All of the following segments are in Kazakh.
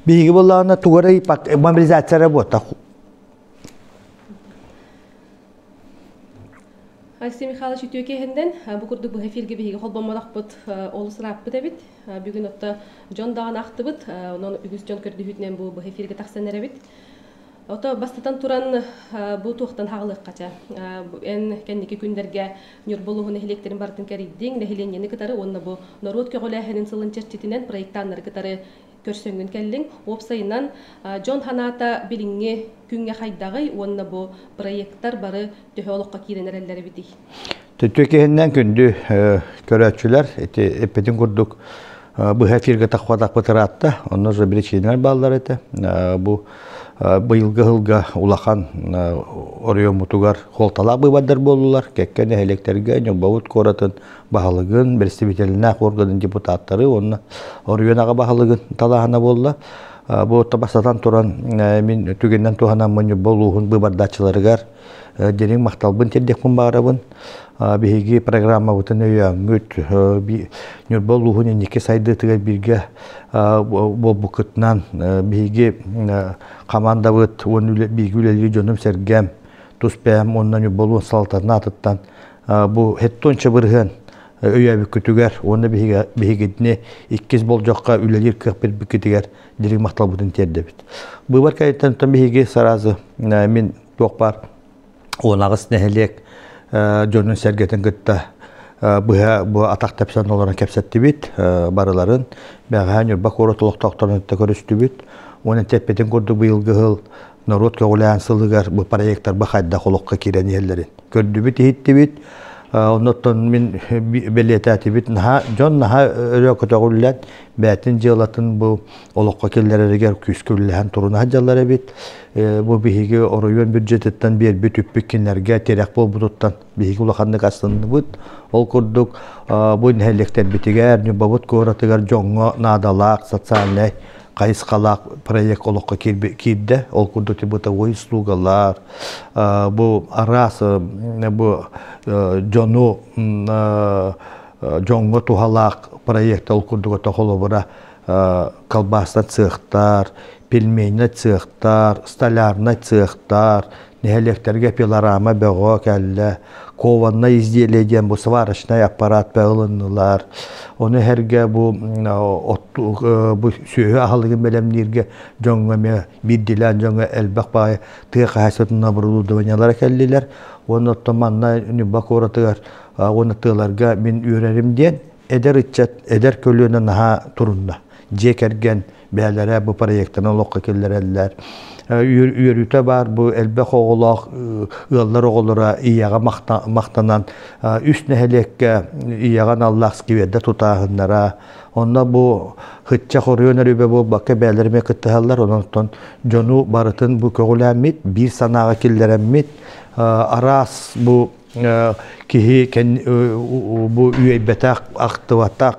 Биги боллана тугары мобилизация работа. Алексей Михайлович Тюкехенден бу курдук бу эфирге биги холбомодак бут олусрап бит. Бүгүн отта жон даган актыбыт. Онун үгүс жон көрдүбүтнен бу эфирге таксанер бит. Ото бастатан туран бу туктан хагылык кача. Эн кендики күндерге нюрболугун электрин бартын кериддин нехиленени кытары онна бу народ көгөлэхенин сылын чертитинен проекттаннар кытары көрсөңүн келлиң. Опсайынан Жон Ханата билиңге күнгө хайдагы онна бу проекттар бары төһөлөккө киренерелери бити. Төтөкеһеннән күндү көрәчүләр эпетин курдук бу эфирге таквадак бытыратта. Онно же биричинер баллар эте. Бу быйылгы хылга улахан орыйомутугар холталак быбаддар болулар. Кеккен электерге нөбавут коратын баһалыгын берсибителине органын депутаттары онна орыйонага баһалыгын талахана болла. Бу табасатан туран мин түгеннән туханан мөнү болуһун быбардачыларыгар дерин макталбын тердекпин барабын. Биһиги программа бутын өйөңүт нюрболуһун инеке сайды тыга бирге болбукытнан биһиги команда бут биһиги үлелги жөнүм сергем туспэм оннан нюрболуһун салтарына атыттан бу хеттонча быргын өйөбү күтүгөр оны биһигидне иккиз болжокка үлелир кыпыр бүкүтүгөр дерин макталбытын тердебит. Бу бар кайттан биһиги саразы мен токпар онагыс нехелек Жонун сергетен гытта бу атак тапсан оларга кепсетти бит барыларын бага нюрбак оротолук токторун көрүстү бит. Оны теппетин көрдү быйылгы хыл народ көгөлән сылыгар бу проекттар бахайда холокка кирен ерлерин көрдү бит хитти бит. Оннотон мен белетати бит жон өрөкөтөгүлләт бәтин жылатын бу олокка келлерегер күскүллән туруна жаллары бит. Бу биһиги оройон бюджеттен бер бүтүппеккенлерге терек болбуттан биһиги улаханны астынды бут. Ол курдук бу нелектер битигер нюбабут коратыгар жоңго надалак социальный кайыскалак проект олокка кирде. Ол курдук бутовой услугалар бу арас бу жону жоңго тухалак проект ол курдук тохолобура колбасна цехтар пельмени цехтар, столярный цехтар, нехелектерге пилорама бего келле, кованна изделиеден бу сварочный аппарат беылынылар. Оны херге бу сүйө ахалыгын белемнирге жоңгоме биддилен жоңго элбак бай тыга хасытына бурулдуганялар келлилер. Оны оттоманна нүбак оратыгар оны тыларга мен үйрәримден эдер итчат эдер көлөнө наха турунда. Жекерген бәләре бу проекттан олоққа келлерелләр. Үйрүтә бар бу элбек оголак ыллар оголора ияга мактанан үст нәһелеккә ияган Аллах скибедә тутаһыннара. Онда бу хытча хорыйонар үбе бу бакка бәләрме кыттыһаллар. Онтон жону барытын бу көгөләмит бир санага келлеремит. Арас бу кихи бу үйбәтәк актыватак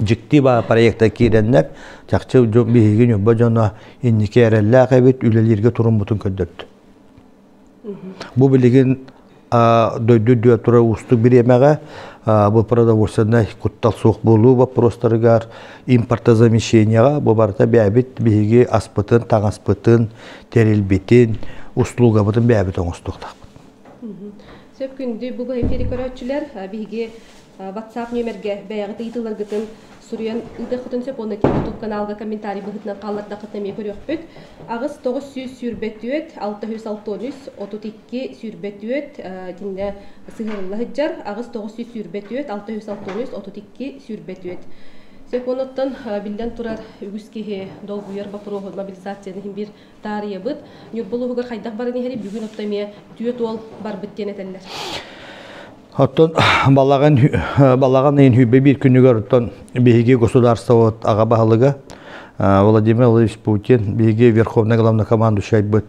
жикти ба проекта киреннер чакчы биһиги нөбө жона иннике эреллаак эбит үлелерге турумбутун көддөттү. Бу билигин дойду тура усту биремеге бу продовольственный куттал сук болуу вопростарыгар импортозамещенияга бу барта бәбит биһиги аспытын, таңаспытын, терилбитин, услуга бутун бәбит оңостуктак. Сөп күндү бу эфир көрөчүлөр биһиги WhatsApp нөмерге бәягы тыйтылар гытын Сурьян ыдахытын сөп оны YouTube каналга комментарий быгытнан калларда кытнаме көрөкпүт. Агыс 900 сүрбөтүөт 663 32 сүрбөтүөт тинде сыгырылы хыджар агыс 900 сүрбөтүөт 663 32 сүрбөтүөт. Сөп оноттан билден турар үгүскеге долгуяр бапро мобилизацияны бир тария быт. Нюрболугугар хайдак барын хери бүгүн оттаме түөт ол бар биттен этеллер. Оттон балаган ен хүбе бир күнүгөр оттон биһиги государство ага баһалыга Владимир Владимирович Путин биһиги верховный главнокомандующий быт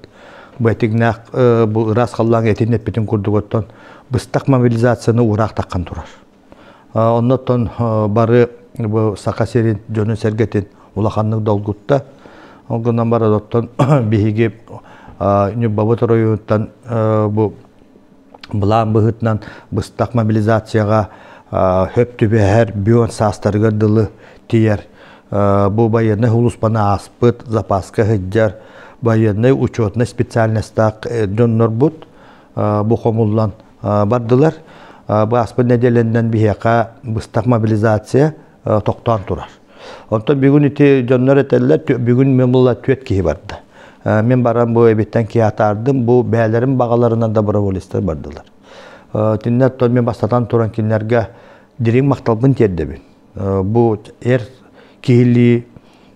бетигнак бу рас халлаң этинеп битин курдук оттон быстак мобилизацияны урак таккан турар. Оннотон бары бу сакасерин жөнүн сергетин улаханнык долгутта онгонан бары оттон биһиги нюбабыт районунан бу Блан быгытнан быстак мобилизацияга höptü her biyon sastırga dılı diyer. Bu bayını uluspana aspıt, zapaska hıccar, bayını uçotna spesialnestak dönür but, bu komullan bardılar. Bu aspıt nedeninden bir heka bıstak mobilizasiya toktan turar. Ondan bir gün iti dönür eterler, bir gün memurla tüet kihi vardı. Men baran bu ebitten ki atardım, bu beylerin bağalarından da bravolisler bardılar. Tinler ton men bastatan turan kinlerge dirin maktalbın terdebin. Bu kihili,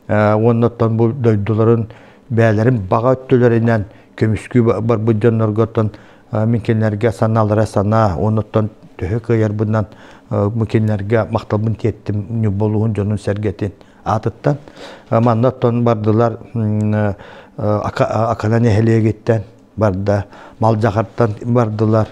ondan bu duyduların beylerin bağa öttülerinden kömüskü bar bu dönürgötün minkinlerge sanalara sana, ondan tühü kıyar bundan minkinlerge maktalbın terddim, nüboluğun canın sergetin atıttan. Mandan bardılar akalan ehliye gitten barda, Malcakarttan bardılar,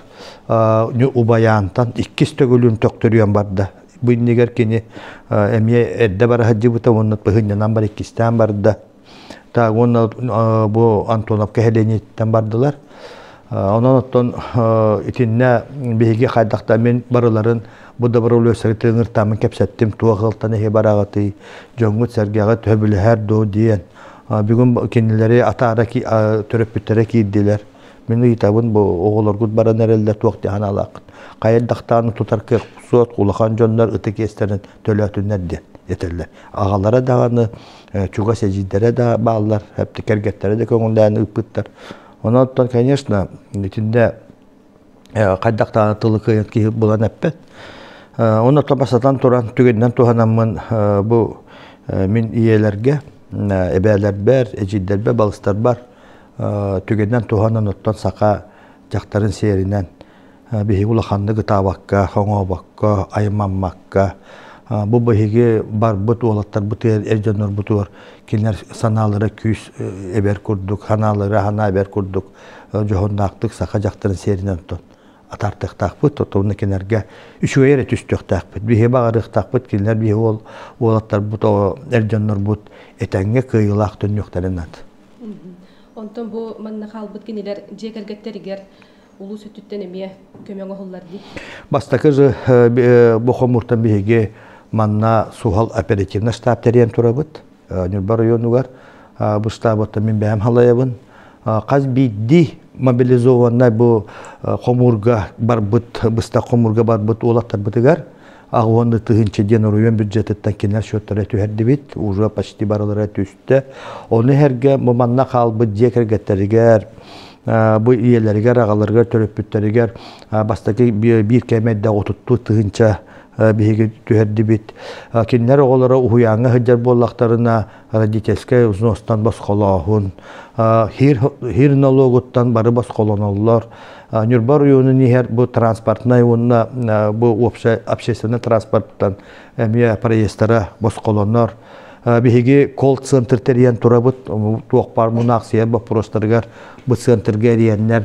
Ubayan'tan, ikisi tögülün töktürüyen barda. Bu indiger kini emiye edde bara hacı buta onunla bıhınyanan bar ikisten barda. Ta onunla bu Antonovka Heleniyet'ten bardılar. Ondan itinne bihigi kaydakta men barıların bu da barı löseri ngırtamın kepsettim. Tuğa kıltan ehe barağıtı, jongut sergiyağı töbülü her doğu diyen. Bugün kendileri ataraki töröpütlere giydiler. Meni hitabın bu oğullar gud bara nerelde tuğak dihan alaqın. Kayaddaktanı tutar ki suat kulakan jonlar ıtık esterin tölötünler yeterler. Ağalara dağını, çuga secidlere de bağlılar. Hep tekergetlere de köngüllerini ıpıtlar. Ondan конечно, içinde kayaddaktanı tılık ki bulan hep. Ondan basatan turan tügenden tuhanamın bu min iyelerge ebeler ber, ecidler ber, balıstar bar. Tügenden tuhanan ottan saka jaktarın seyrinden bihi ulakhandı gıtabakka, hoŋobakka, aymanmakka. Bu bihigi barbut olattar butu erjanlar butur. Kinler sanalara küs eber kurduk, hanalara hana eber kurduk. Johonnaktık saka jaktarın seyrinden ottan. Atartık takpıt, otoğunu kinlerge üçü yere tüstük takpıt. Bihi bağırık takpıt, kinler bihi olattar butu erjanlar but etenge kıyılak dönüyokların adı. Ondan bu manna kalbıt kiniler jekergetteriger ulu sütütten emiye kömeğe hollar di. Bastakır bu komurtan bihige manna suhal aperatifna stab teriyen turabıt. Nürbar yonu var. Bu stabatta min behem halayabın. Kaz biddi mobilizovanna bu komurga barbıt, bısta komurga barbıt olattar bıtıgar. Ağvanlı tığınçı diyen oruyon büdjetetten kinler şöttere tüherdi bit. Uğra paşti baralara tüstte. Onu herge bu manna kalbıt jekergetteriger. Bu iyeleriger, ağalarger, töröpütteriger. Bastaki bir kemedde otuttu tığınça bihigi tüherdi bit. Kinler oğulara uhuyanı hıcar bollaklarına raditeske uznostan baskolahun. Hir naloguttan barı baskolonallar. Nürbar yonu niher bu transportna yonuna bu общественный transporttan emiye parayestara baskolonlar. Bihigi call center teriyen turabıt tuğpar munaksiyer bu prostargar bu centerge eriyenler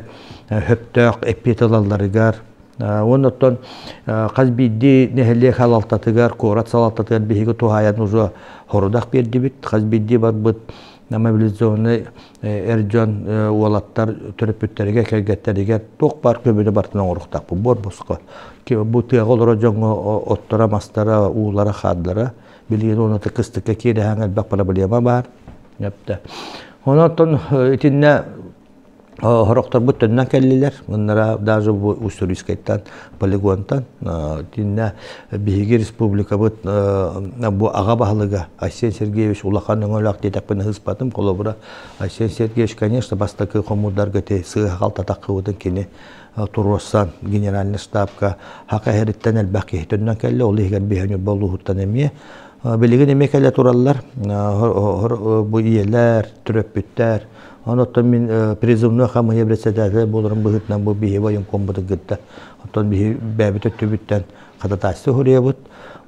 höptök epitalallarıgar. Ondan kaz biddi nehelle halaltatıgar, korat salaltatıgar bihigi tuhayan uzu horudak berdi bit. Kaz biddi barbıt mobilizasyonu ercan olatlar töröpütlerige kergetlerige tuğpar kömüne bartına oruqtak bu bor bosqa. Bu tığ olara jongo otlara mastara uğlara xadlara bilgen onu da kıstıkka kiri hangel bak problema var. Yaptı. Ondan itinne horoktar bütünden kelliler. Onlara daha bu Usturizkay'tan, poligontan tinne bihigi respublika bu ağa bahlıga Aysen Sergeyevich ulaqanın olaq detakpını hızpatım kolobura Aysen Sergeyevich конечно bastaki komudlar göte sığ halta takıvıdın kini Turossan generalni ştabka haqa heritten elbaqi hütünden kelli olu higer bihanyu bolu huttan emiye bilgin emek elle turallar bu iyeler, türöpütler. Ondan min prizumnu xamı hebresedade bolurum bıhıtnan bu bihi bayım kombudu gıtta. Ondan bihi bäbite tübütten qadatası horiyabut.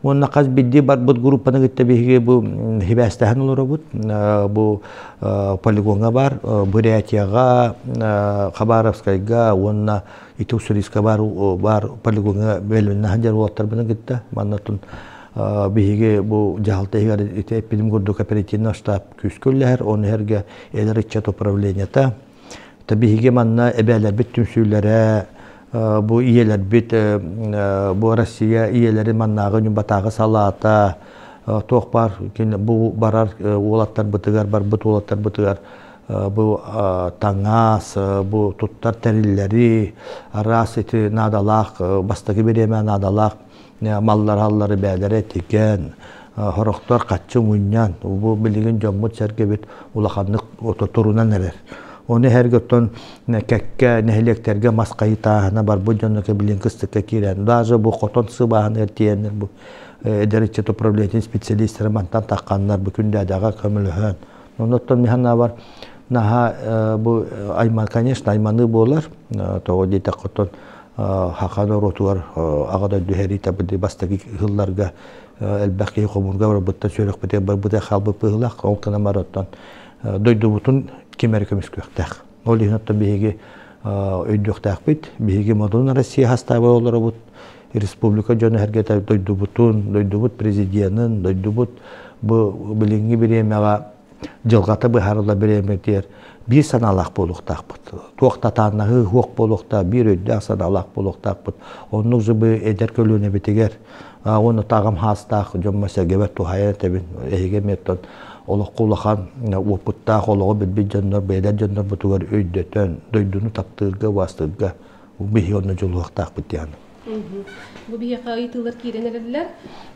Onun qaz biddi barbut grupana gitti bihi bu hibastahan olurabut. Bu poligonga var, Buryatiyaga, Khabarovskayga, onun Usturizka var poligonga belirli hajar olatlar bana gitti. Manatun bihige bu jahalta higar ite epidim gurdu kooperativna ştab küsküller onu herge elerikçat upravleniyata. Tabi hige manna ebeler bütün süllere bu iyeler bit bu Россия iyeleri mannağı batağı salata toqbar bu barar olatlar bıtıgar bar bıt olatlar bıtıgar bu tangas bu tuttar terilleri aras eti nadalak bastaki bireme nadalak mallar halları bədere tiken horoktor kaççı munyan bu bilgin jommut sergebet ulakanlık ototurunan neler onu her götün kekke nehlekterge maskayı tahana bar bu jonnoke bilin kıstıkka kiren даже bu koton sıbahını ertiyenler bu ederetçet upravliyatın spesialistleri mantan takkanlar bu künde adaga kömülühön ondan mihanna var naha bu ayman конечно aymanı bolar toğu deyta koton hakanı rotuvar ağada düheri tabi bastaki hıllarga elbaki komurga var butta söylek bite butta halbı pıhlak oltana marattan doydu butun kemer kömüs köktak ol hinattan bihigi öydüktak bit bihigi modun Россия hastava olara but Respublika jonu hergete doydu but prezidentinin doydu but bu bilingi biremega jılgata bu harla biremek diyer bir sanalak boluqtak but toqtatannağı hoq boluqta bir ödde sanalak boluqtak but onun gibi eder kölüne bitiger onu tağım hastaq jommasa gebet tuhaya tebin ehige metod olaq qulaxan oputta qoloğu bir jonnor beder jonnor butugar öydeten doydunu taptırga vastırga bu bihiyonu joluqtak bit yani. Bu bir kayıtlar kirenler.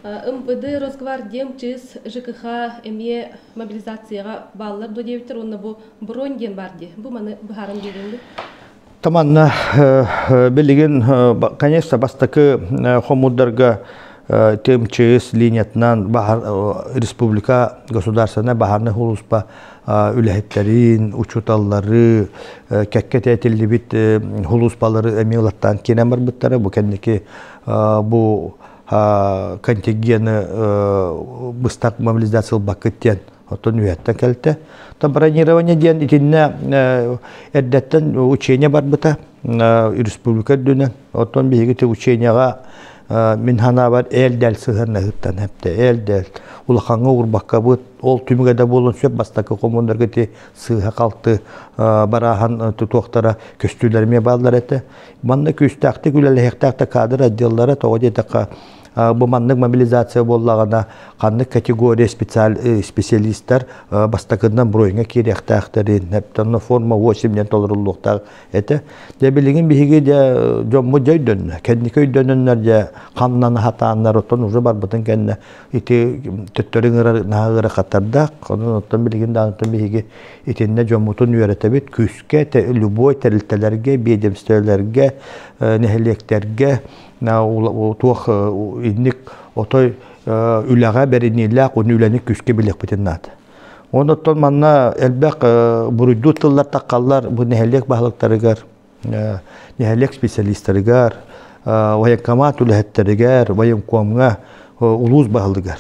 MVD Росгвардия МЧС ЖКХ эме мобилизацияга баллар до девиттер онна бу бронь ден барди. Бу маны бахарым дегенди. Таманна билген конечно бастакы хомударга МЧС линиятынан бахар республика государственная бахарны хулуспа үләһеттерин, учуталлары, кәккәт әтилли бит хулуспалары эмилаттан кенемер биттәре бу кәннеке бу контингенты быстак мобилизация бакыттен отон үәттә кәлтә. Та бронирование дигән итенне әдәттән учение бар бита республика дөнен. Отон бигете учениега min hana var eldel sığırna hıttan hepte eldel ulaqanğı urbaqqa bu ol tümügede bolun söp bastaki komunlarga te sığha qaltı barahan tutoqtara köstülerime bağlar ete manna köstaqti gülele hektakta kadr addellara toğde taqa bu manlık mobilizasiya bollağına qanlık kategoriya spesialistler bastakından broyuna kireqtaqtarin hepten forma 8 tolerulluqtaq ete de bilgin bihige de jommu jaydan kendiki dönenler de qannan hatanlar oton uzu bar butun kenne iti töttörin nahıra qatarda onun oton bilgin da oton bihige itinde jommutun yöretebit küske te luboy teriltelerge bedemstelerge nehlekterge tuq innik otoy ülağa berinilla onu ülenik küske bilek bitinat. Ondan manna elbaq burudu tıllar taqqallar bu nehlek bahlıqtarıgar nehlek spesialistlarıgar ve kamat ülehetterigar ve komga uluz bahlıgar.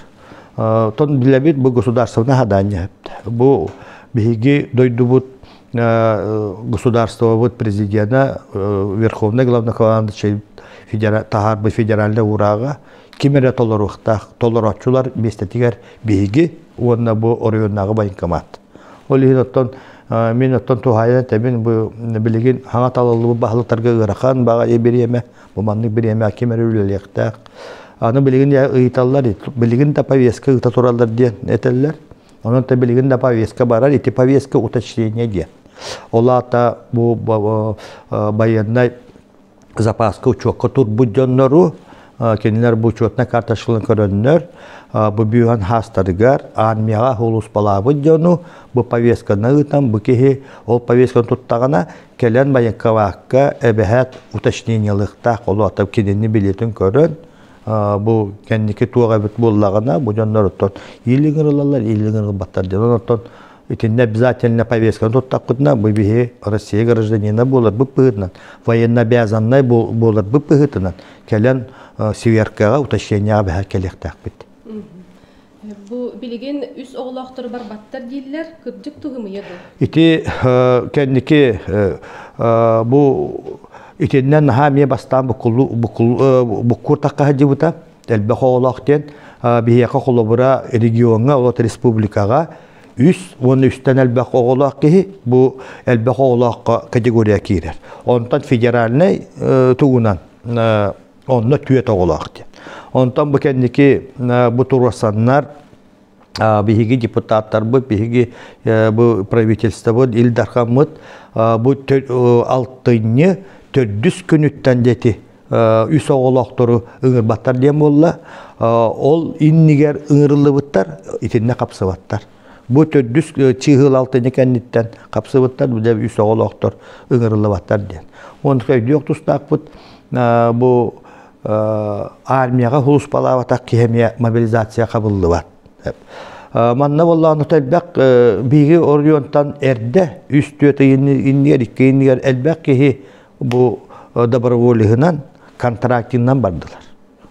Ton bilebit bu государственная hadanya. Bu bihigi doydubut государство вот президента верховный главнокомандующий федеральный урага кимере толоруqtaq бестетигер биги онна бу орыйоннагы военкомат. Ол иһоттон мен оттон тухайна тебин бу билигин хаңа талылы баһлыктарга ыракан бага эбереме бу манны биреме кимере үлелектaq. Аны билигин я ыйталлар билигин да повестка ыта тураллар диен этеллер. Онун да билигин да повестка барар ити повестка уточнение диен. Олата бу баяндай запаска учокка тур будjonnoru kendiler bu çotna kartaşılın körönler bu büyüğün hastırgar armiyaga hulus bala budjonu bu повестканы ытам bu kehi ol повестканы tuttağına kelen bayankavakka ebehat уточнениялыкта қолу атап кеденni biletin körön bu kendiki tuğa bit bollağına bu jonlar otton ilingirlallar ilingir battar diyor otton itinde обязательно повестка туттакытна bu bihi Россия гражданина болар bu пыгытнан военно обязанный болар bu пыгытынан kelen Siverka'ya уточнение бәһә келектәк бит. Bu bilgin üs oğlaqtır bar battar diller kırcık tuğımı yedi. İti kendiki bu itinden hamiye bastan bu kurtakka hacı elbette oğlaqten bihiyaqa kolobura regionga olat respublikaga onun üstten elbaq oğulaq ki bu elbaq oğulaq kategoriya kirer. Ondan federaline tuğunan onunla tüyet oğulaq diye. Ondan bu kendiki bu turvasanlar bihigi депутаттар bu bihigi bu правительство bu il darhamut bu altını tördüs günütten deti üs oğulaqtoru ıngırbattar diye molla ol inniger ıngırılıbıttar itinne kapsıbattar. Bu tördüs çığıl altını kenditten kapsıbattar bu da üs oğulaqtor ıngırılıbattar diye. Onun köydü yok tustak bu armiyaga hulus palavatak kihemiye mobilizasiya kabıllıbat. Manna vallahi elbek biri oryontan erde üstüte inniyer elbek ki bu добровольлыгынан контрактиннан бардылар.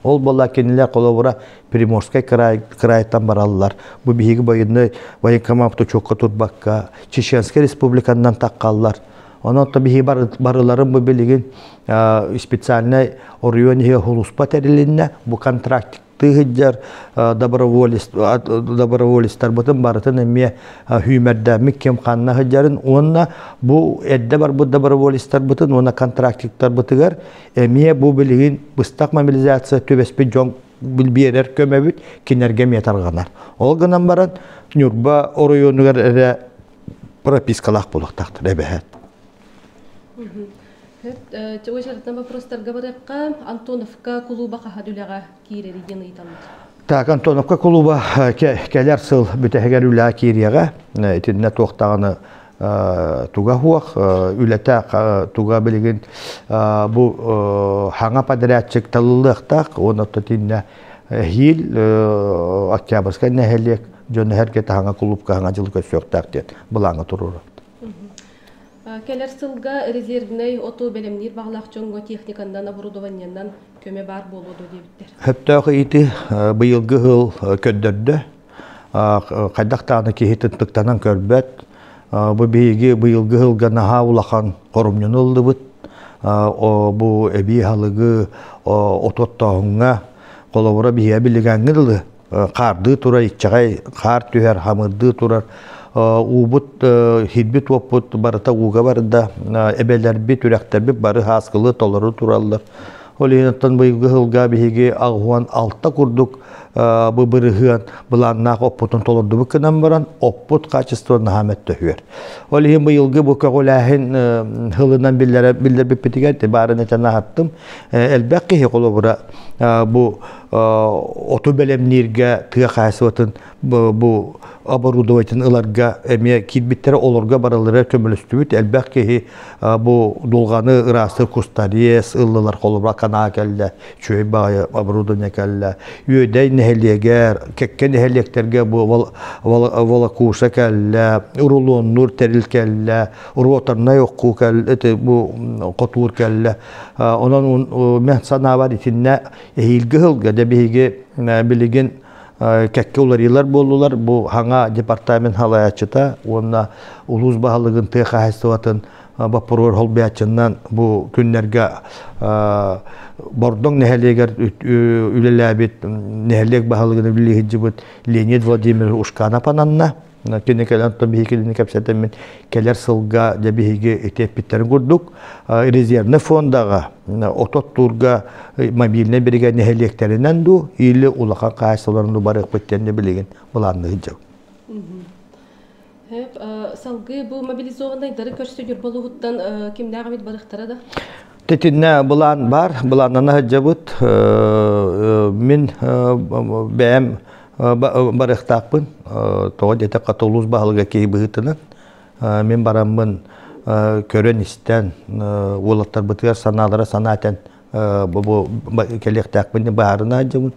Ол бала кенелер колобура Приморскай крайтан бараллар. Bu biri bayını военкоматта чокка турбакка Чеченский республикандан таккаллар. Онан да бiri барыларын bu билигин специальный ориония хулуспа терилинне bu контракт тыгыджар доброволецтер бутын барытын эме хүймердәмик кем канна хыджарын онна бу эдде бар бу доброволецтер бутын онна контрактиктер бутыгар эме бу билигин быстак мобилизация төбеспе жон билбиерер көмөбүт кинерге метарганар. Ол гынан баран Нюрба оройонугар эре пропискалак болуктактыр эбехет. Чего-то вопрос торговарка Антоновка клуба хадуляга кирери денейтан. Так Антоновка клуба келер сыл бүтегер үлә кирияга итинне токтаганы туга хуак үләтә туга билген бу хаңа подрядчик таллыктак оны тотинне хил октябрьская нәһәлек жөнө һәркет хаңа клубка хаңа жылы көсөктак дет булаңы турur. Келер сылга резервный ото белемнир баглак чоңго техникандан оборудованияндан көмө бар болуду дебиттер. Хептагы ити быйылгы хыл көддөрдө кайдактаны кихититтыктанан көрбөт бу бейги быйылгы хылга наха улахан корумнун ылдыбыт бу эби халыгы ототтоңга колобура бие билигәнгылы карды тура иччагай кар түһәр хамырды турар убут хидбит опут барата уга барда эбелер бит үрәктер бит бары хаскылы толору тураллар. Олинаттан быйгы хылга биге агуан алтта курдук бу бырыгын буланна опутун толорду букынан баран опут качествоны хамет төһөр. Олин быйылгы бу кагулаһын хылынан билләр бипетигә барын этәнә хаттым. Элбәкки колобура бу оту белемнирге тыга хасытын бу оборудоватын ыларга эме китбиттер олорга баралары көмөлүстүбүт элбәкки бу дулганы ырасы кустарес ыллылар колобура кана келде чөй бая оборудование келде үйдәй нәһелегер кеккен нәһелектерге бу волокуша келде урулон нур терил келде уроторна юкку келде бу котур келде онан мен санабар итинне хилгылга да биге билеген кәкке улар болулар бу хаңа департамент халаячыта онна улуз баһалыгын тыга хастыватын бапорор холбячыннан бу күннәргә бордоң нәһәлегер үлеләбит нәһәлек баһалыгын билегҗибет Леонид Владимир Ушкана пананна кенекелән табигилен капсәтәм мен келер сылга дәбиге этепиттерин күрдүк резервны фондага отот турга мобильне бирге нәһәлектеринен ду или улака кайсыларын барып биттенне билеген буларны җау. Хәп салгы бу мобилизованныйдары көрсөтүр болугуттан кимнәгә бит барыктара да. Тетинне булан бар, буланнан җабыт мен бәм барыктакпын то дете катылуз баһалга кейбитинен мен бараммын көрөн истен улаттар бытыр саналары санатен бу келектакпын баарына жабын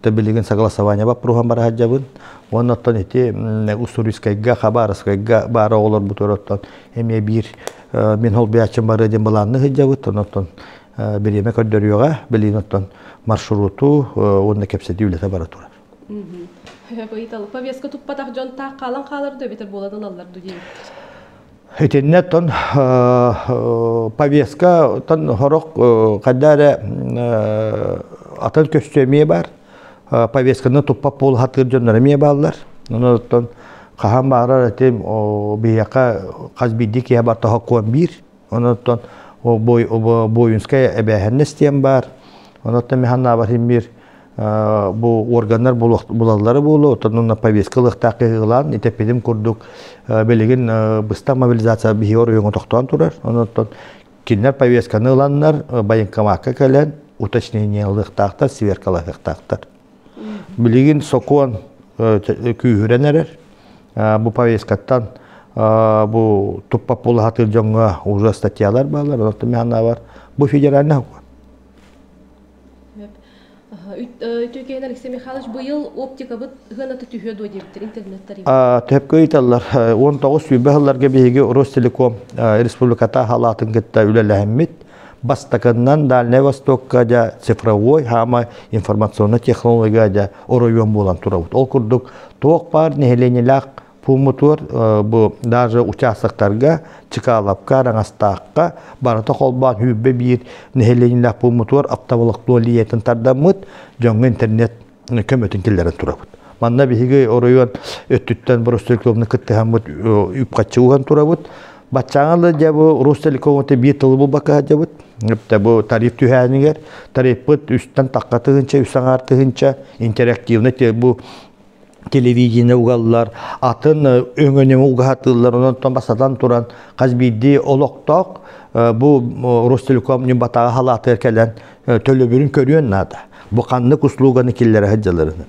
табилеген согласование бар программа бар жабын оннан эти уссурийскайга хабаровскайга бара олар бутороттан эме бир мен хол биячым бары дем буланны жабыт оннан биреме көдөрүгө билиноттон маршруту онна кепсети үлете бара тура. Поитал повестка туппатах жон та калан каларды бетер боладын аллар дуди. Хетиннеттон повестка тон хорок кадары атын көстөмие бар. Повестканы туппа пол хатыр жоннары ме баллар. Онотон Kahan bağırar etim o biyaka kazbiddik ya bar taha kuan bir. Ondan o boyunskaya ebehennes diyen var. Ondan mihanna var bir bu organlar bulalları bulu. Ondan paviskalık takılan itepedim kurduk. Belirgin bısta mobilizatsiya bihiyor yolu toktan turar. Ondan kinler paviskanı olanlar bayın kamaka kalen уточнениялык тактар, сверкалык тактар. Билигин сокуан күйүренерер. Бу повесткаттан бу туппа пулахатыр жоңга уже статьялар балар, онтон механа бар. Бу федеральный хукум. Türkiye'nin Alexey Mikhailovich bu yıl optika bit hınatı tühüyor deyiptir internettari. Tepki itallar 19 yıllarga bihigi Rostelekom Respublikata halatın gitta ülelehemmit. Бастаканнан Дальний Востокка да цифровой хама информационный технология да оройон болан турабыт. Ол курдук тоқ бар нехеленелак пумутур бу даже участоктарга чыкалапка раңастакка барата колбан хүббе бир нехеленелак пумутур автоволок толиетін тардамыт жаңы интернет көмөтүн келдерин турабыт. Манна биһиги оройон өттүттен Ростелекомны кыттыхамыт үпкатчыган турабыт. Бачаңалы жабы Ростелекомны бир тылы булбака жабыт. Bu tarif tühәнигер, tarifpıt üstten takkatığınca, üstten artığınca interaktivne bu televizyine uğallar, atın öngöneme uğatırlar, ondan basadan turan kazbiddi oloktok bu Rostelekom'un batağı halatı erkelen tölöbürün körüyen nada. Bu kanlık usluğanı killere haccalarını.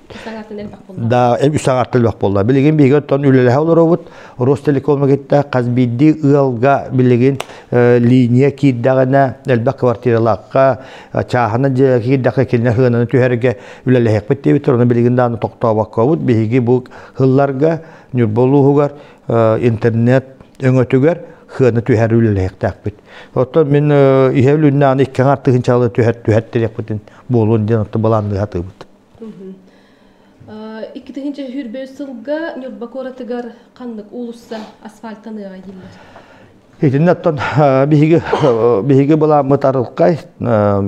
Da üstten artıl bak bolla. Bilgin bir ton ülelehe olur ovut. Rostelekom'a gitti kazbiddi ığalga bilgin linya kiddağına elbak kvartiralakka çahana kiddağına kiline hığınanı tüherge ülelehe bitti bitir. Onu bilgin dağını toktağı bakka ovut. Bilgi bu hıllarga nürboluğugar internet öngötüger hığını tüher ülelehe takbit. Oto min ihevlünne anı ikkan artığın çağlı tüherttirek bitin. Bolun janatı balandı hatı bit. İkitihince hürbö sılga nürbakораtıgar kanlık ulussa asfaltanığa yiller. Hitinattan bihigi balamı tarılkay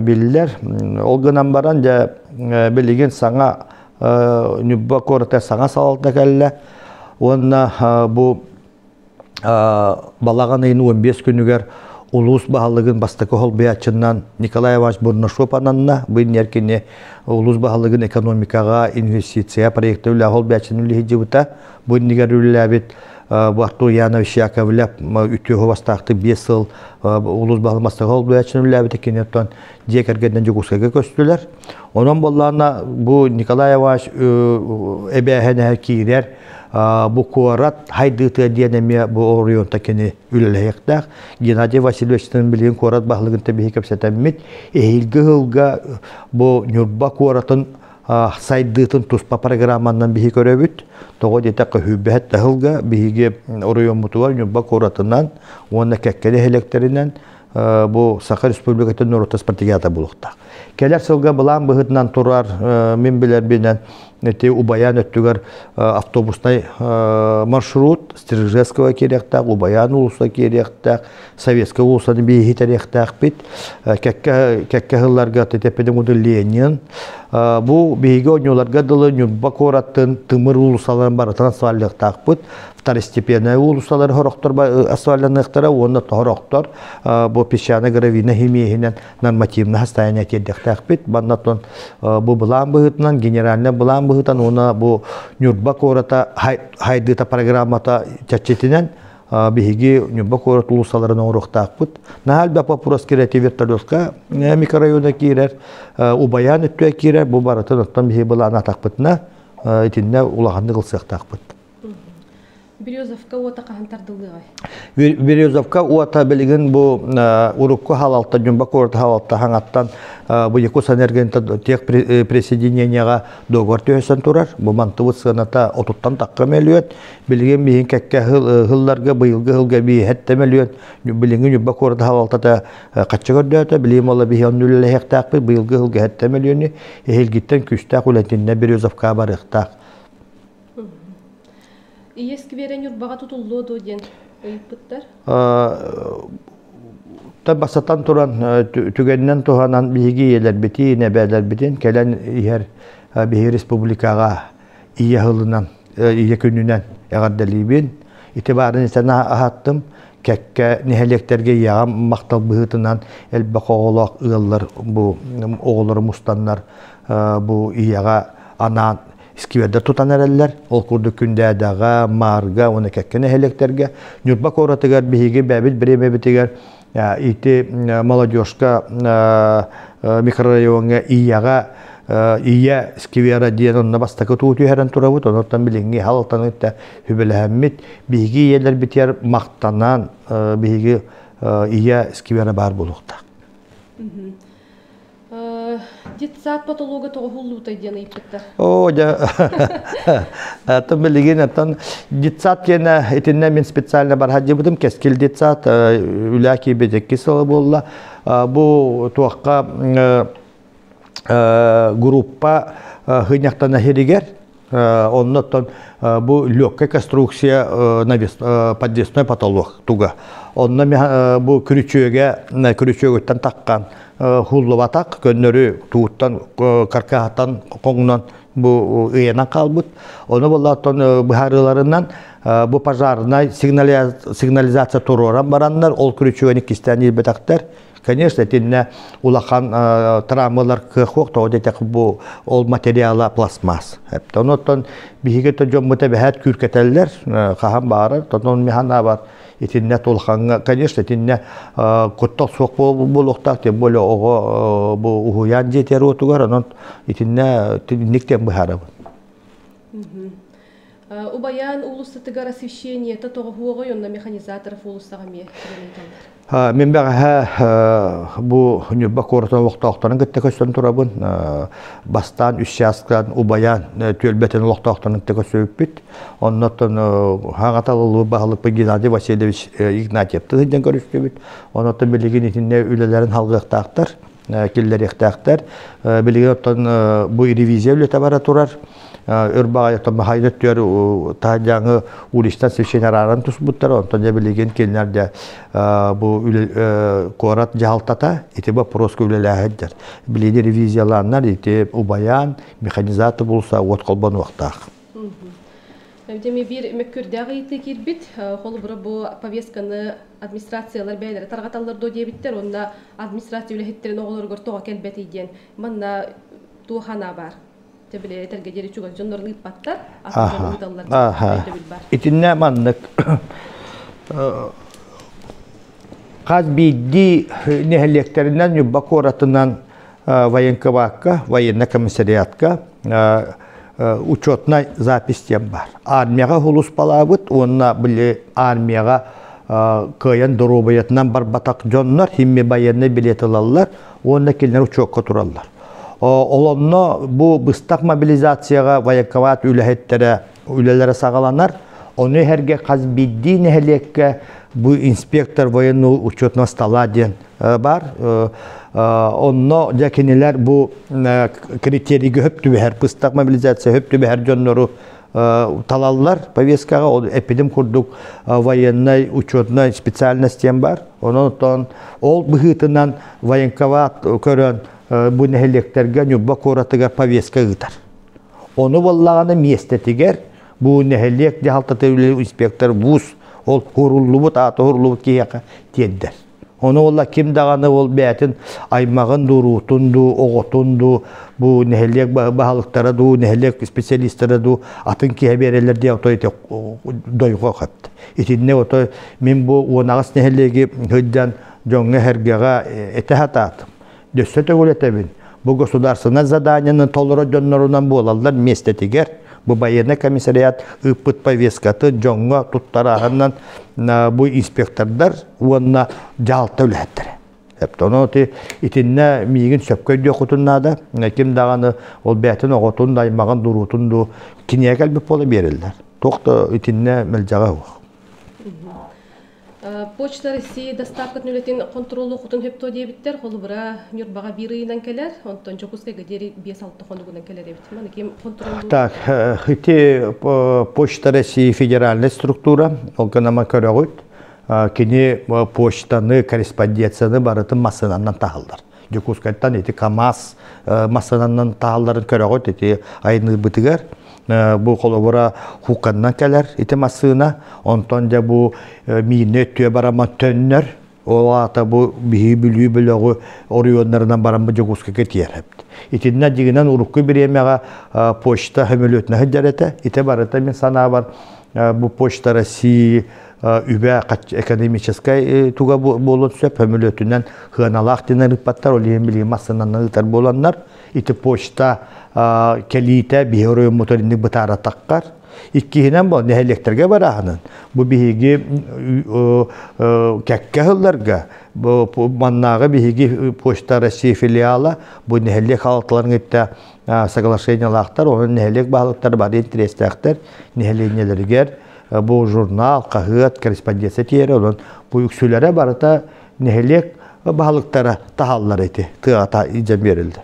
biller. Olganan baran ja bilgin sana nürbakората sana salda kelle. Onna bu balağın ayını 15 günüger Ulus bahalığın bastakı hol beyatçından Nikolay Ivанович Бурнашов ananna bu nerkine ulus bahalığın ekonomikaga investisiya proyekti ula hol beyatçının lehicibita bu nigar ülabit Bartu Yanovich Yakovlev ütühü bastakı 5 yıl ulus bahalığın bastakı hol beyatçının ülabit keneton jekergeden jokuskaga köstüler. Onun bollarına bu Nikolay Ivанович ebehen herkiler bu kuarat haydıtı diyeneme bu oriyonta kene üleleyektak. Gennadiy Vasilyevich'in bildiğin kuarat bağlılığın tabi kapsatamit. Ehilgi hılga bu nürba kuaratın saydıtın tuspa programından bihi körevüt. Toğu detak hübbehet de hılga bihi oriyon mutuvar nürba kuaratından ona kekkeli elektrinden bu Sakar Respublika'nın Norotas Partigata bulukta. Keler sılga bulan bıhıtından turar min biler binen Nete Убаян öttüger avtobusnay marşrut Stirижевского керектак, Убаян улуса керектак, Советский улусаны бейхи теректак бит. Кәккә хылларга тепеден уды Ленин. Bu beygi oynuyorlarga dılı nürbakораттын tımır ulusaların baratına asfallıktaq bit. Второстепенная ulusaları horoktor asfallanıqtara, onda horoktor bu pişyanı gravina himiyehinen normativna hastayana kedektaq bit. Bannaton bu bulan bıhıtından, generaline bulan bıhıtan ona bu nürbakората haydıta programata çatçetinen bihigi nürbakорат ulusalarına horoktak bit. Nahal bapa proskireti vertolyotka mikrorayona kirer, Убаян öttüye kirer, bu baratın ottan bihi bulana takbitna, itinne ulağandı kılsaq takbit. Березовка ота кахантардылыгай. Березовка ота билигин bu urukku halalta nürbakората halalta hangаттан bu Якусан эргенте тех присоединениега договор төһөсөн турар. Бу мантыбыт сыната отуттан такка миллион. Билген биһин кәккә хылларга быйылгы хылга би хәтта миллион. Билген нürbakората halalta да качыгыр дөтө билем ала биһин нөлле хектак быйылгы хылга хәтта миллионы. Элгиттен күстә кулатинне Березовка барыктак. Eski veren yurtbağa tutuldu diyen oyupputlar. Basatan turan tügenden tuhanan bihigi yeler biti, nebeler bitin, kelen iher bihi Respublikaga iya hılınan iya күнүнен ягардалибин итибарын сана ахаттым кекке нехелектерге яам мактал быһытынан элбек оголок ыаллар бу оголор мустаннар бу ияга анан скивердер тутан эреллер ол курду күндәдәгә марга уны кекке нехелектерге нюрбак оратыгар биһиге бәбит биреме битигер ити молодежка микрорайонга ияга ия скивера диен онна бастакы тууту herен турабыт онотан билинги халтан итте хүбеләммит биги елер битер мактанан биги ия скивера бар булукта. Детсад патолога тогуллута диен иппеттер. О да. Ата билигин аттан детсад кена этинне мен специально бар хаҗыбыдым кескил детсад үләки бедекки сылы булла бу туакка группа хыняктана херигер оннотон бу легкая конструкция подвесной потолок туга онна бу күрүчөгөттөн таккан хуллубатак көннөрү тууттан каркахатан коңнон бу ыйана калбыт оны боллатон быхарыларынан бу пожарная сигнализация туроран бараннар ол күрүчөгөнү кистени бетактар. Конечно, тинне улахан травмалар көхөк тоодетек бу ол материала пластмасс. Тоноттон бихигете жоммута бехат күркетеллер кахан бары, тонон механа бар. Итинне толханга, конечно, тинне котток сок болуктак тем более ого бу ухуян жетер отугар, анон итинне никтен быхарабы. Убаян улустатыгар освещение татогуого онна механизаторов улустагаме. Мен бәгә бу нюбак орта вактактан гыттыкөстөн турабын. Бастан үсчаскан убаян төлбетен вактактан гыттыкөсөппит. Оннотон хагаталылы багылык Геннадий Васильевич Игнатьевты ден көрүштүбүт. Оннотон билигин итинне үлелерин халгыктактар, киллеректактар. Билигин оттон бу ревизия үлете бара турар. Örbağa tam hayret diyor tajanı ulistan seçenlerin tusbutlar ondan da bilgin kenarda bu korat jahaltata itiba proskövlelerdir. Bilgi reviziyalanlar iti ubayan mekanizatı bulsa ot kolban vaqta. Demi bir mekürdəği iti kirbit holu bura bu повестканы администрациялар бәйләре таргаталар до дебиттер онда администрация үләһеттерин оголор гортога келбет иден. Манна тухана бар. Tebile tergeceri çugal jonlarını patlar aslında uydallar. İtinne manlık kaz biddi nehelyeklerinden yübbak oratından vayenkavakka, vayenna komisariyatka uçotna zapistem var. Armiyaga hulus palabıt, onna bile armiyaga kayan dorobayatından barbatak jonlar, himme bayenna bilet alallar, onna keliner uçokka turallar. Olanna bu bıstak mobilizasyaya vayakkavaat ülelere sağlanar. Onu herge kaz biddi nehelyekke bu inspektor vayannu uçotna staladen var. Onunla jakiniler bu kriteriyi höptü her bıstak mobilizasya höptü her jonnoru talallar. Повесткага epidem kurduk vayanna uçotna spesialnestem var. Ondan ol bıhıtından vayakkavaat körön bu nehelekterge nübbak oratıga повестка gıtar. Onu vallağını miestetiger bu nehelek jahaltatı inspektor vuz ol hurulubut atı hurulubut kiyaka tedder. Onu valla kim dağını ol bəyətin aymağın durutundu, oğutundu, bu nehelek bahalıktara du, nehelek spesialistlara du, atın ki haberler diye otoyete doyuğa kaptı. İtinne otoy, min bu onağız nehelegi hıddan jonga hergega etehat atım. Dössete öğretebin. Bu государственное заданиянın толора жоннорунан болалар местетигер. Bu bayana komisariyat ıpıt повесткаты jonga tuttarahandan bu inspektorlar ona jalta ölettire. Hep onu itinne migin söpköy okutunada kim dağını ol bätin oğutun daymağın durutundu kiniye gelip bola beriller. Tokta itinne meljaga Почта России доставка нөлетин контролу хутун хепто дебиттер холбура нюрбага бир ыйынан келер, онтон жокускайга дери 5-6 кондугунан келер дебит. Мана ким контролу? Так, хити Почта России федеральная структура, олганама көрөгөт, кини почтаны корреспонденцияны барытын массананан тахылдар. Жокускайттан эти КАМАЗ массананан тахылдарын көрөгөт, эти айны бытыгар. bu kolobora hukandan keler iti masına ondan da bu mine tüye barama tönner o ata bu bihi bülü bülü oriyonlarından barama joguska ketiyer hep. İtinne diğinden urukku bir yemeğe poşta hemülütne hıcarete ite barata min sana var bu poşta России übe ekonomическая tuga bolot söp hemülütünden hıanalak dinen rıpatlar oliyem bilgi masından nağıtar bolanlar iti poşta kelite bir horoy motorini bıtara takkar. İkkihinen bu nehelekterge barahanın. Bu bihigi kekkehillerge bu mannağı bihigi poşta Россия filiala bu nehelek halkların itte sagalaşenyalar onun nehelek bağlıkları var interesler nehelenyelerger bu jurnal kahıt korrespondensiya tiyeri olan bu yüksülere barata nehelek bağlıklara tahallar eti tığa icem verildi.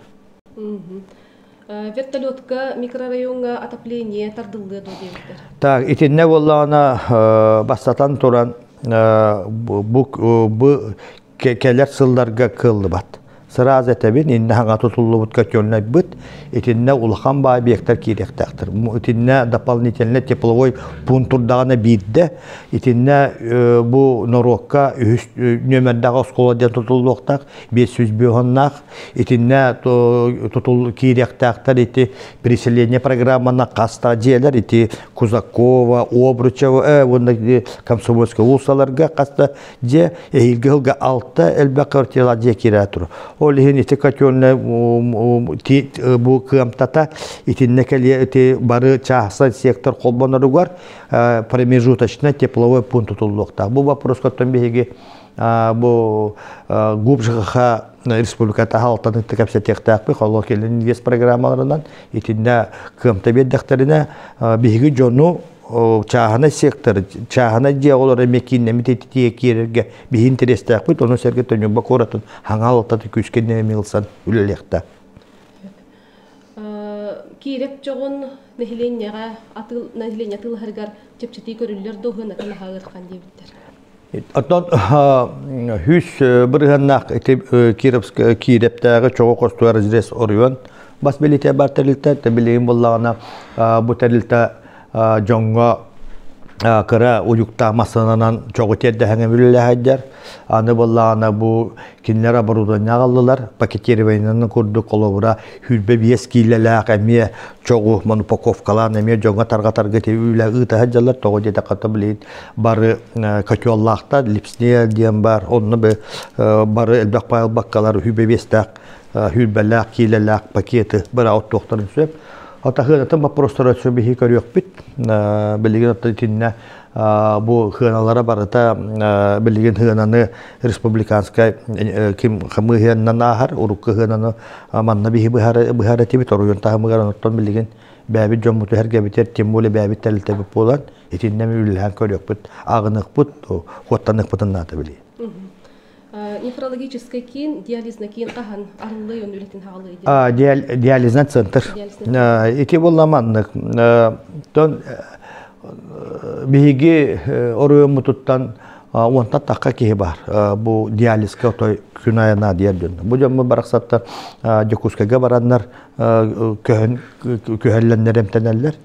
Вертолетка микрорайонга отопление тардылды до девиттер. Так, итинне боллана бастатан туран bu keler sıllarga kıllı bat. Sıraz etebin inne hanga tutullu butka kölne bit itinne ulhan bay biyekter kirektaktir. İtinne doполнительно тепловой пунктурдагына бирде itinne bu norokka nömerdagi oskoladan tutulluqtak 500 bihonnak itinne tutul kirektaktir iti переселение программана каста жерлер ити Кузакова, Обручева, онда Комсомольская улусаларга каста же илгилга алтта элбе квартиралар же киратур. Olihin iti kaçönle bu kıyamtata itinne keliye iti barı çahsa sektör kolbanları var промежуточно тепловой пункт tutulluqta. Bu вопрос kattan bihigi bu Gubjıha Respublikata halktan iti kapsatektak bi Allah kelin invest programmalarından itinne kıyamta beddaktarına bihigi jonu çahana sektör, çahana diğerleri mekinle mitetiye kirge bir interestak bit onu sergi tönü bakoratın hangalta küskenne milsan ülelekte. Kirek çoğun nehilenyaga atıl nehilenya tıl hargar çepçeti körüller dohuna kana hağır kan debitler. Atlan hüs bırhannak kireptagi çoğu kostuar adres oryon bas belite bartelite tebileyim bollana bu terilite jonga kara uyukta masanan çoğu tedde hangi hajar anı bollana bu kinlere barudan yağlılar paketleri beyninin kurdu kolobura hülbe biyes kileler emiye çoğu manupakovkalar emiye jonga targa tevüyle ıta hajarlar çoğu tedde katabili barı kaçyollahta lipsniye diyen bar onu be barı elbek payal bakkalar hülbe biyestak hülbeler kileler paketi bira ot doktorun söp hatta hınatam пространство bihi görüyor bit bilgin attinne bu hınalara barata bilgin hınanı Respublikanskay kim xamıhyanna nahar urukka hınanı manna bihi biharati bit oruyun tahmıgaran otton bilgin bäbi jomutu herge biter timbole bäbi telte bolan itinne mülhan görüyor bit ağınık bit hottanık bitın nata bili Nefrологический кин, диализный кин кахан арылы он үлетин хагылы. Диализный центр. Ити болламаннык. Тон биги оруя мутуттан онта такка кихи бар. Бу диализка той күнаяна диерден. Бу жамы бараксатта жокускага бараннар көһөллөннөр эмтенеллер.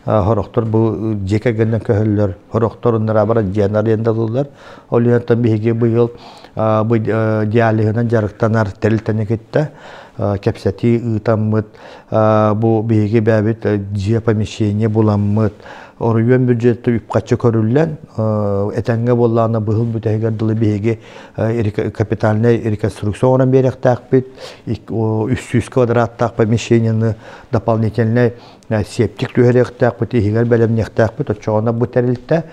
Horoqtor bu jeke genden köhöller, horoqtorunlara bara janar yendallar. Olyantan bihi bu yıl bu dialihinden jarıktanar teltene gitti. Kapsati ıtamıt bu bihi babit jiye помещение bulanmıt. Oruyun büdjeti üpkaçı körüllen etenge bollana bıhıl bütegerdili bihi kapitalne rekonstruksiyona berek takbit 300 kvadrattak помещениені дополнительно септик түйерек takbit ihgal belemnek takbit çoğuna bu teriltte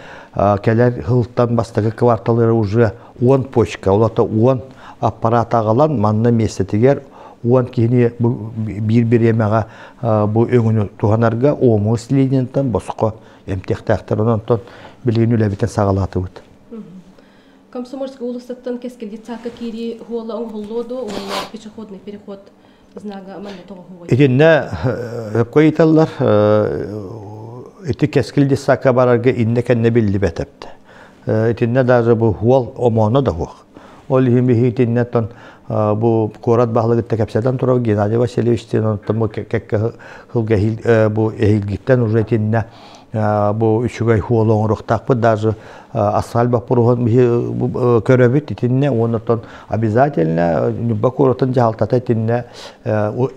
keler hıltan bastaki kvartalları уже 10 почка olata 10 apparat ağalan manna mesetiger 10 kihini bir yemeğe bu öngünü tuhanarga omuz liniyenden bosqa emtektaktar ondan bilgin üle biten sağalatı bud. Комсомольская улустаттан кескел дитсака кири хуола оңголлоду уола пешеходный переход знага манна тогугой. Идинне койталлар эти кескел дитсака барарга инне кенне билли бетепти. Идинне даже бу хуол омоно да хук. Ол хими хитиннетон bu Korat bağlıgıtta kapsadan tura Gennadiy Vasilievичтен onu kekke hılga bu ehilgitten ujetinne bu üçügay huolon ruhtaqpı даже asal bapurun köröbüt itinne ondan обязательно nübba Koratın jahaltata itinne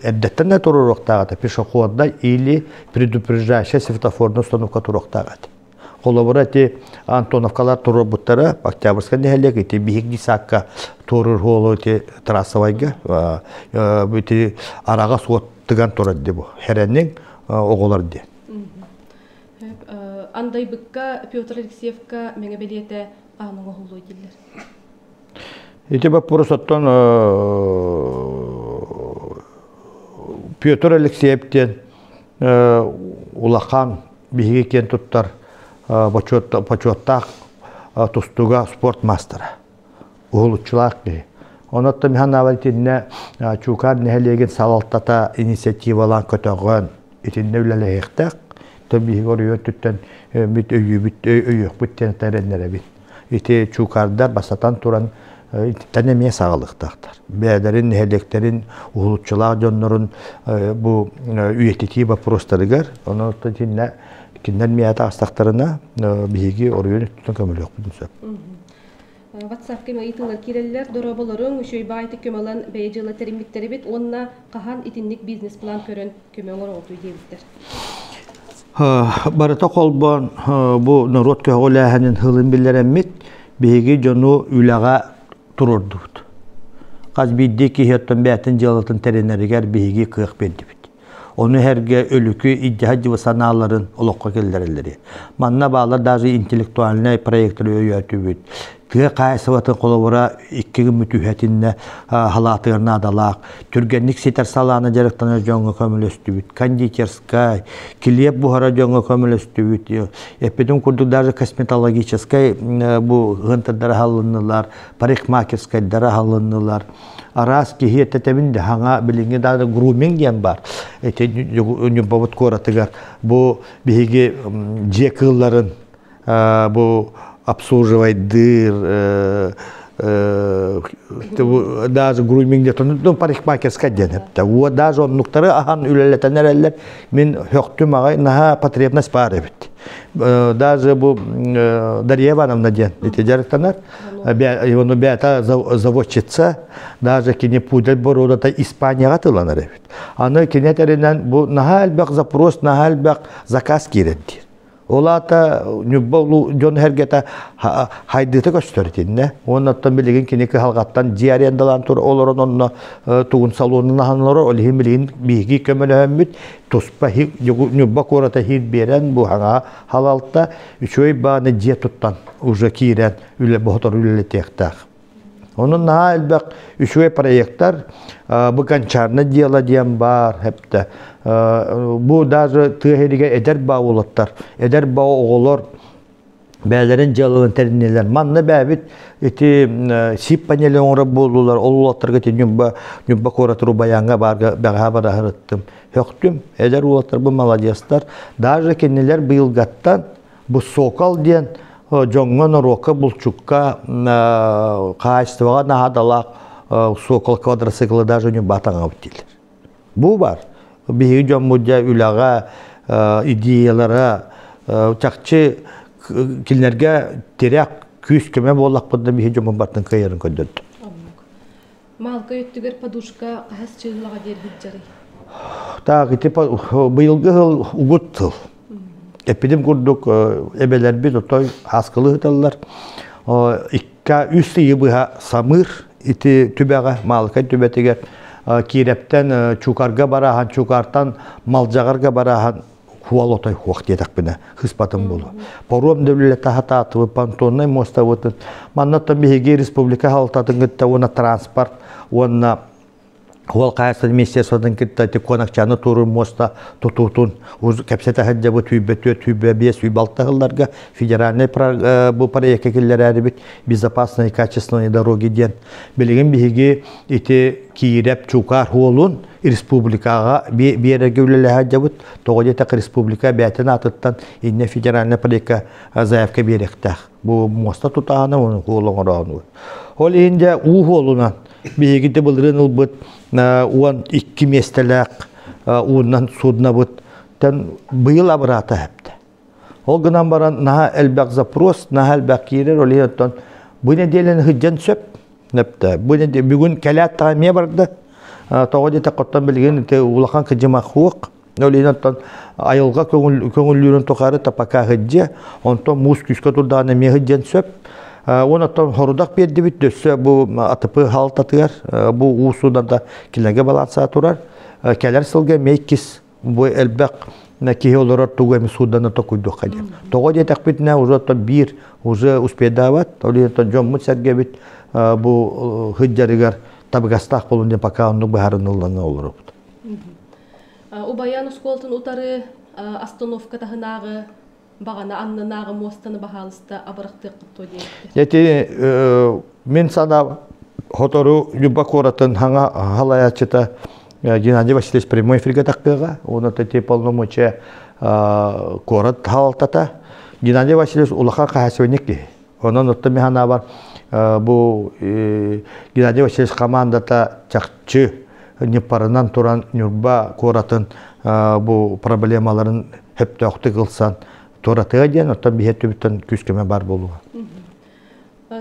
eddetten de turu ruhtaqata пешеходда или предупреждающая светофорная установка туруқтағат. Коллаборати Антоновкалар туру буттара Октябрьская нехелек ити бихик дисакка турur холу ити трассавайга бити арага суот тыган турады бу. Хереннин оголар ди. Андай быкка Петр Алексеевка меңе белете аның оғылу еділер. Ити бак бұрысаттан Петр Алексеевтен улахан бихиге кен туттар почоттақ тустуга спорт мастера. Уғылучылақ бей. Онатта михан авalitинне чукар нехелеген салалтата инициативалан көтөғөн итинне үлеле ехтақ. Tabii oraya tütten bit öyük bitten terenlere bit. İti çukarda basatan turan tenemeye sağlıktaktır. Beylerin, heleklerin, uğulutçular, onların bu üyetitiği baprostarıgar. Onu da dinle kinden miyata astaklarına bihigi oraya tütten kömür yok. WhatsApp kemaitılar kireller, dorobaların, üşöy baytı kömelan beyeceğler terimlikleri bit, onunla kahan itinlik biznes plan körün kömeğler olduğu diyebilirler. Barata kolban bu narot köholahanın hılın bileremit bihigi jonu ülaga tururdu. Qaz biddi ki hetton bätin jalatın tereneriger bihigi kıyık berdi bit. Onu herge ölükü iddihac ve sanaların olokka kellerleri. Manna bağlar dazi intellektualine proyektleri öýötü bit. Kıya qaysavatın kolabora iki mütühetinne halatırına adalaq. Türgenlik siter salana jarıktana jonga kömülöstü bit. Konditerskay, kiliyep buhara jonga kömülöstü bit. Epedin kurduk dazi kosmetologicheskay bu hıntırdara halınlılar, parikmakerskaydara halınlılar. Aras ki hiyetetemin de hanga bilingi da grooming diyen var. Nübbavat koratıgar. Bu bihigi jekılların bu обслуживайдыр, даже грумингде тонуттун парикмахерская денепте. Вот даже он нуктары ахан үлелетен эрелер мен хөктүм агай наха потребность бар эбит. Даже бу Дарья Ивановна ден жарыктанар. Оны бята заводчица, даже кене пудель бородата Испанияга тыланар эбит. Аны кенетеринен бу наха элбек запрос, наха элбек заказ киредди. Olata nübbolu jon hergeta haydıtı gösterdiğinde ondan bilgin kineki halgattan ziyarendalan tur oloron onna tuğun salonuna hanları olihim bilgin bigi kömelehemmit tospa nübba korata hir beren bu hanga halalta üçöy bana ciye tuttan uja kiren üle bohtar üle tektak. Onun naha elbek üçöy proyektler bu kançarını diyala diyen var hep de. Bu da tüherige eder bağ olatlar. Eder bağ oğullar beylerin jalığın terinneler. Manna bäbit iti sip paneli oňra boldular. Olatlarga nübba koraturu bayanga barga baga bara hırıttım. Höktüm eder olatlar bu maladyaslar. Daja kenneler bıyılgattan bu sokal diyen jongon roka bulçukka qaýstywaga nahadalak sokal kvadrasikli daja nübba taňa bitdiler. Bu var. Bihi jommuja ülaga ideyalara çakçı killerge terek küs köme bollak bunda bihi jommun bartın kayarın ködöldü. Malka öttüger paduşka has çığlaga der bidjari. Ta giti bıyılgı hıl ugut hıl. Epidim kurduk ebeler bir otoy haskılı hıtallar. İkka üstü yıbıha samır iti tübega malka tübetiger. Kirepten çukarga barahan, çukartan malcagarga barahan huval otay huak diyedak bine hıspatın bolu. Porum devlete hata atıvı pantonay mostavutun. Mannatta bihigi respublika haltatın gitta ona transport, ona huval kayasın ministersodun gitta konakçanı turur mosta tututun. Kapsete hacca bu tübe biye süybaltağıllarga federalne bu paraya kekiller eribit безопасной качественной дороги ден. Bilgin bihigi iti kirep çukar huolun respublikaga bir yere gövlele hacabut toğudetak respublika beytine atıttan inne federalne paraya zayıfka bir ektağ. Bu mosta tutağına onun huolun oranı. Hol ince u huolunan Бигиде былырын ылбыт, уан 2 местелек уунан судна быт. Тен быйыл абырата хепте. Ол гынан баран наха элбек запрос, наха элбек кирер, олиеттон bu nedelin hıccan söp. Bu nedel bugün kelat tamiye bardı. Toğudi takottan bilgin te ulakan kıcıma huğuk. Öyleyinattan ayılga köngüllürün tokarı tapaka hıcca. Ondan mus küska turdağına me hıccan söp. Ondan horudak berdi bit dösse bu atıpı halt atıyor. Bu usudan da kilenge balansa turar. Keler sılga meykis bu elbek Наки олорот тугами судана токуйдо кадем. Тогоде такбитне уже то бир уже успедават, толи то жоммут сергебит бу хыджарыгар табгастак болунде пока ону баарыныллана олоропт. Убаян усколтун утары остановка тахынагы багана аннанагы мостаны бахалыста абырыктык тоди. Яти мен сана хотору юбакоратын ханга халаячыта Геннадий Васильевич прямой эфирге таққыға, оны тәте полномочия корот халтата. Геннадий Васильевич улахан қағасуынек ке. Онын ұтты механа бар. Бұл Геннадий Васильевич командата чақчы непарынан туран нүрба коратын бұл проблемаларын хепті оқты қылсан торатыға ден, оттан бейет түбіттен күскеме бар болуға.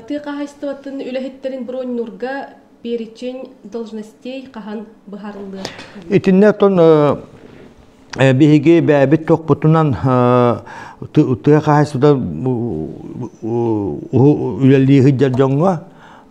Ты қағайстыватын үләхеттерін бұрын нұрға перечень должностей кахан быхарылды. Итинне тон биһиги бәбит токпутунан тыга кайсуда үлелли хиджар жоңга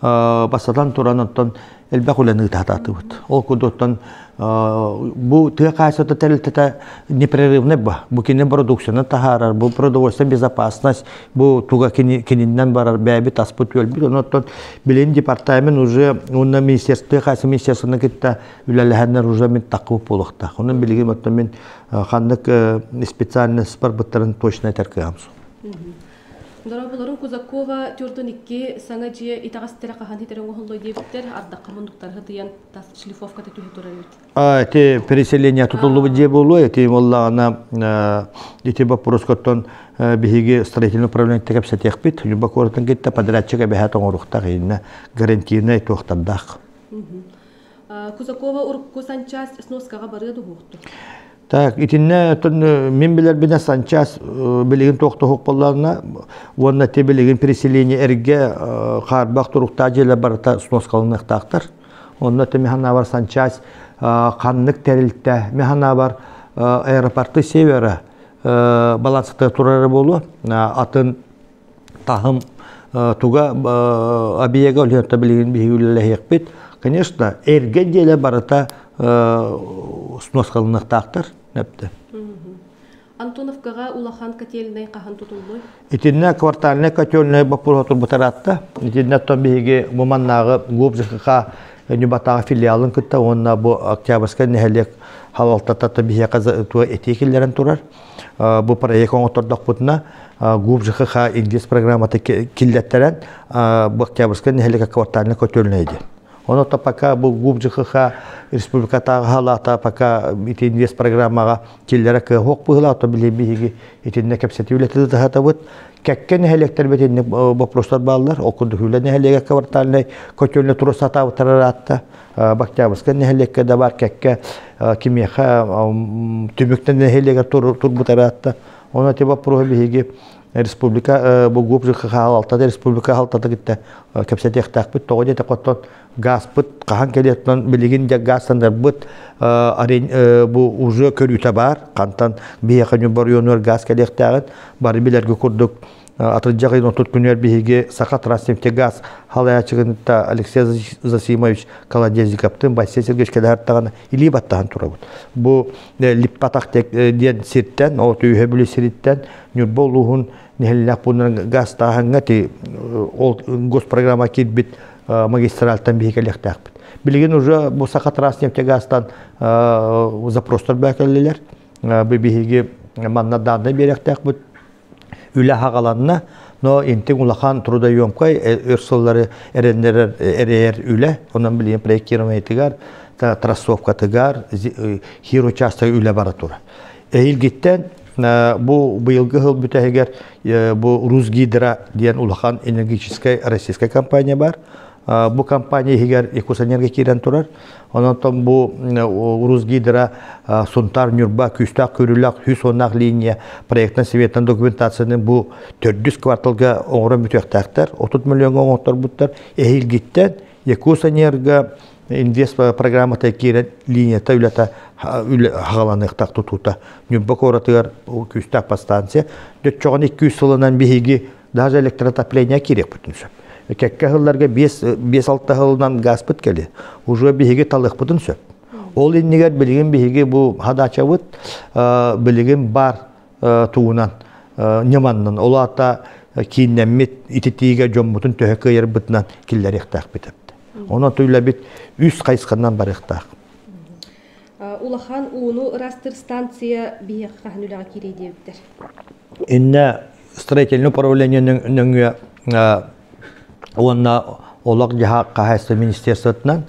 басадан туранаттан элбек улены тататыбыт. Ол кудоттан бу тыга кайсуда терилтета непрерывный ба. Бу кине продукцияны тахарар, бу продовольственная безопасность, бу туга кининнен барар бәбит аспыт өлбит. Оноттан билен департамент уже онна министерство кайсы министерствоны китта үлелехеннер уже мен такып болукта. Онун билген оттан мен хандык специальный спарбыттарын точно теркеамсу. Дорабуларын Кузакова Тюрдоникки саңа жия итагастера кахан хитерен оголлой дебиттер ардакка мундуктар хытыян тас шлифовката түһү турар. Те переселение тутулу же болу, те моллана эти вопрос коттон биһиги строительное управление текепсе техпит, юбакортан кетта подрядчика бехатон урухта гына гарантийный тохтардак. Кузакова урукку санчас сноскага барыды хукту. Так, итинне мен билер бине санчас билеген тохто хокполларына, онна те билеген переселение эрге харбак турукта желе барта сноскалынык тактар. Онна те механа бар санчас каннык терилтте, механа бар аэропорты севера балансыкта турары болу, атын тахым туга абиега олента билеген биһүлле бит. Конечно, эрге желе барта сноскалынык тактар. Антоновкага улахан котельный кахан тутулбой. Итинне квартальный котельный бапуротур бутаратта. Итинне томбиге муманнагы губжыкка нюбатага филиалын кытта, онна бу Октябрьская нехелек халалтата табиге каза туа этикиллерен турар. Бу проект оңотордок бутна губжыкка инглиз программаты киллеттерен бу Октябрьская нехелек квартальный котельный иди. Оно то пока бу губжыкка республиката халата пока инвест программага киллера хок була то билебиги итинне кепсети үлетти датабыт кеккен электр бетинне вопростар баллар окунду хүләне элеге квартальный көтөлне турсата утаратта Октябрьская нехелекке да бар кекке кимеха түбүктен элеге турбутаратта оны те вопрос биги республика бу губжыкка халата республика халата гитте кепсети тахпыт тогоде коттон газ быт кахан келеттен билигин де газдандар быт бу уже көрүтө бар кантан бияханю барыонор газ келектагын бары билерге курдук атыржагы нотут күнөр биге сака транснефть газ халаячыгында Алексей Засимович Колодезниковтын Василий Сергеевич келартаган или баттаган турабыт. Бу липпатак ден ситтен о түйө бүлө ситтен нүрболугун неллак бунун газ тагынга ти ол госпрограмма китбит магистральтан бигелектакпыт. Билген уже бу сака транснефть газдан запростар бакеллер бибиге манна данный беректакпыт. Үле хагаланна, но интең улахан трудоемкой өрсөлләре эрер үле, онан билген проектирование тигар, трассовка тигар, хиручаста үле баратура. Илгиттен бу быйылгы хыл бүтәһегер бу Русгидро дигән улахан энергетическая российская компания бар. bu kampanya higer ekosanерге кирен турар. Ondan bu Uruz Gidra Suntar Nürba Küstak Körülak Hüsonnak liniya proyektinin seviyetten dokumentasyonu bu 400 kvartalga oğra mütüyaktaktır. 30 milyon oğutlar butlar. Ehil gitten ekosanерге invest programata kiren liniyata ülata hağalanıqtaq tututa. Nürba koratıgar Küstak pastansiya. 400 yılından bihigi daha elektrotoplenya kirek bütün söp. Kekke hıllarga 5-6 hıldan gaz pıt geli. Ucu bihigi talık pıtın söp. Ol inniger bilgin bihigi bu hadaçavıt bilgin bar tuğunan nyamannan. Ola hatta kiinnemit ititiğe jombutun töheke yer bıtınan killer ektaq bitepti. Ona tuyla bit üst kayskandan bar ektaq. Улахан уну растыр станция бие кахнулага кирейдебиттер. Инне строительное управление онна олак жаха кахайсы министерствотунан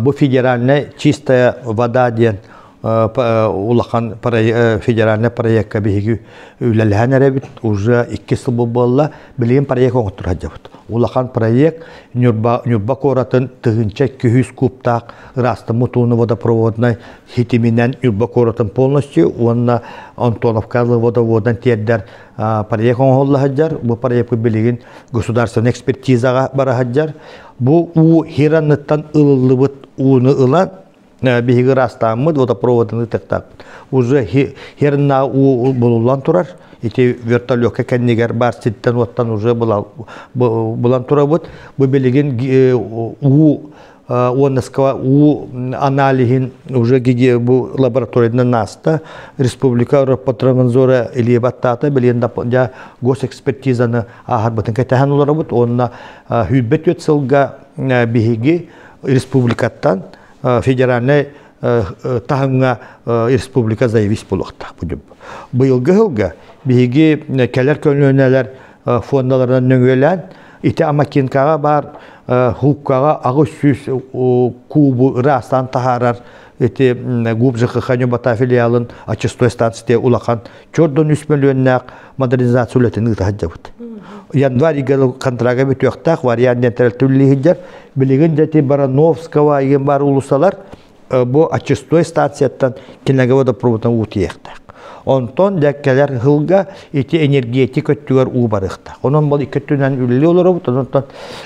бу федеральная чистая вода ден улахан федеральный проектка биги үлеләһән әрәбит уже 2 жыл булла билген проект оңтур хаҗабыт. Улахан проект Нюрба коратын тыгынча 200 кубтак расты мутуны водопроводной хитиминен Нюрба коратын полностью онна Антоновкалы водоводан тердер проект оңолла хаҗар. Бу проектка билген государственный экспертизага бара хаҗар. Бу у хиранныттан ылылыбыт уны ылан биһиги растаммыт водопроводыны тыктак. Уже херна у булулан турар. Ити вертолетка кеннигер бар ситтен оттан уже булан турабыт. Бу билеген у онскава у анализин уже гиге бу лабораторияда наста республика Роспотребнадзора Илебаттата билен да госэкспертизаны ахар бутын кетәһән уларабыт. Онна хүббет өтсылга биһиги республикаттан федеральный тахынга республика заявись булакта. Быйылгы хылга биги келер көнлөнелер фондалардан нөңөлән ите амакинкага бар хуккага агысүс кубу растан тахарар ите губжыкы ханёбата филиалын очистой станцияте улахан чордон 3 миллионнак модернизациялатын тахаҗабыт. Январь контрага битөктак вариант нетелтүллигидер билеген жати Барановского еген бар улусалар бу очистой станцияттан кинеге водопроводтан утыяктак. Онтон дәккәләр хылга ити энергетик өттүгәр у барыкта. Онон бул 2 түнән үлле олорабыт. Онтон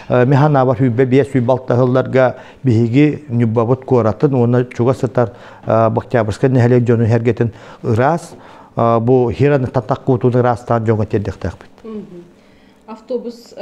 механа бар хүббе бия сүйбалта хылларга биһиги нюбабыт коратын оны чуга сытар Октябрьская нәһәлек җоны һәргәтен раз бу хираны татаккутуны растан җоңа тердектәк бит. Автобус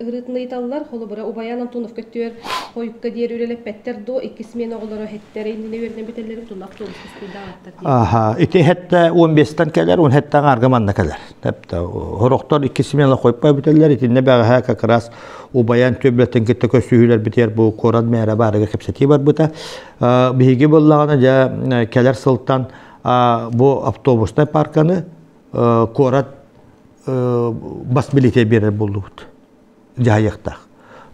рытныйталлар холобара убаян Антонов көттөр койукка дер үрелеп петтер до 2 смена оголоро хеттер индине берден бителер тун автобус кыскыйда аттар. Аха, ити хетте 15тан келер, 10 хеттан аргаманна келер. Хепте хороктор 2 смена койуп бителер итинне бага как раз убаян төбөлөтөн кетте көсүйлөр битер бу коран мэра барыга кепсети бар бута. Биги боллагана жа келер сылтан бу автобустай парканы корат бас билете берер булдут. Жайыктак.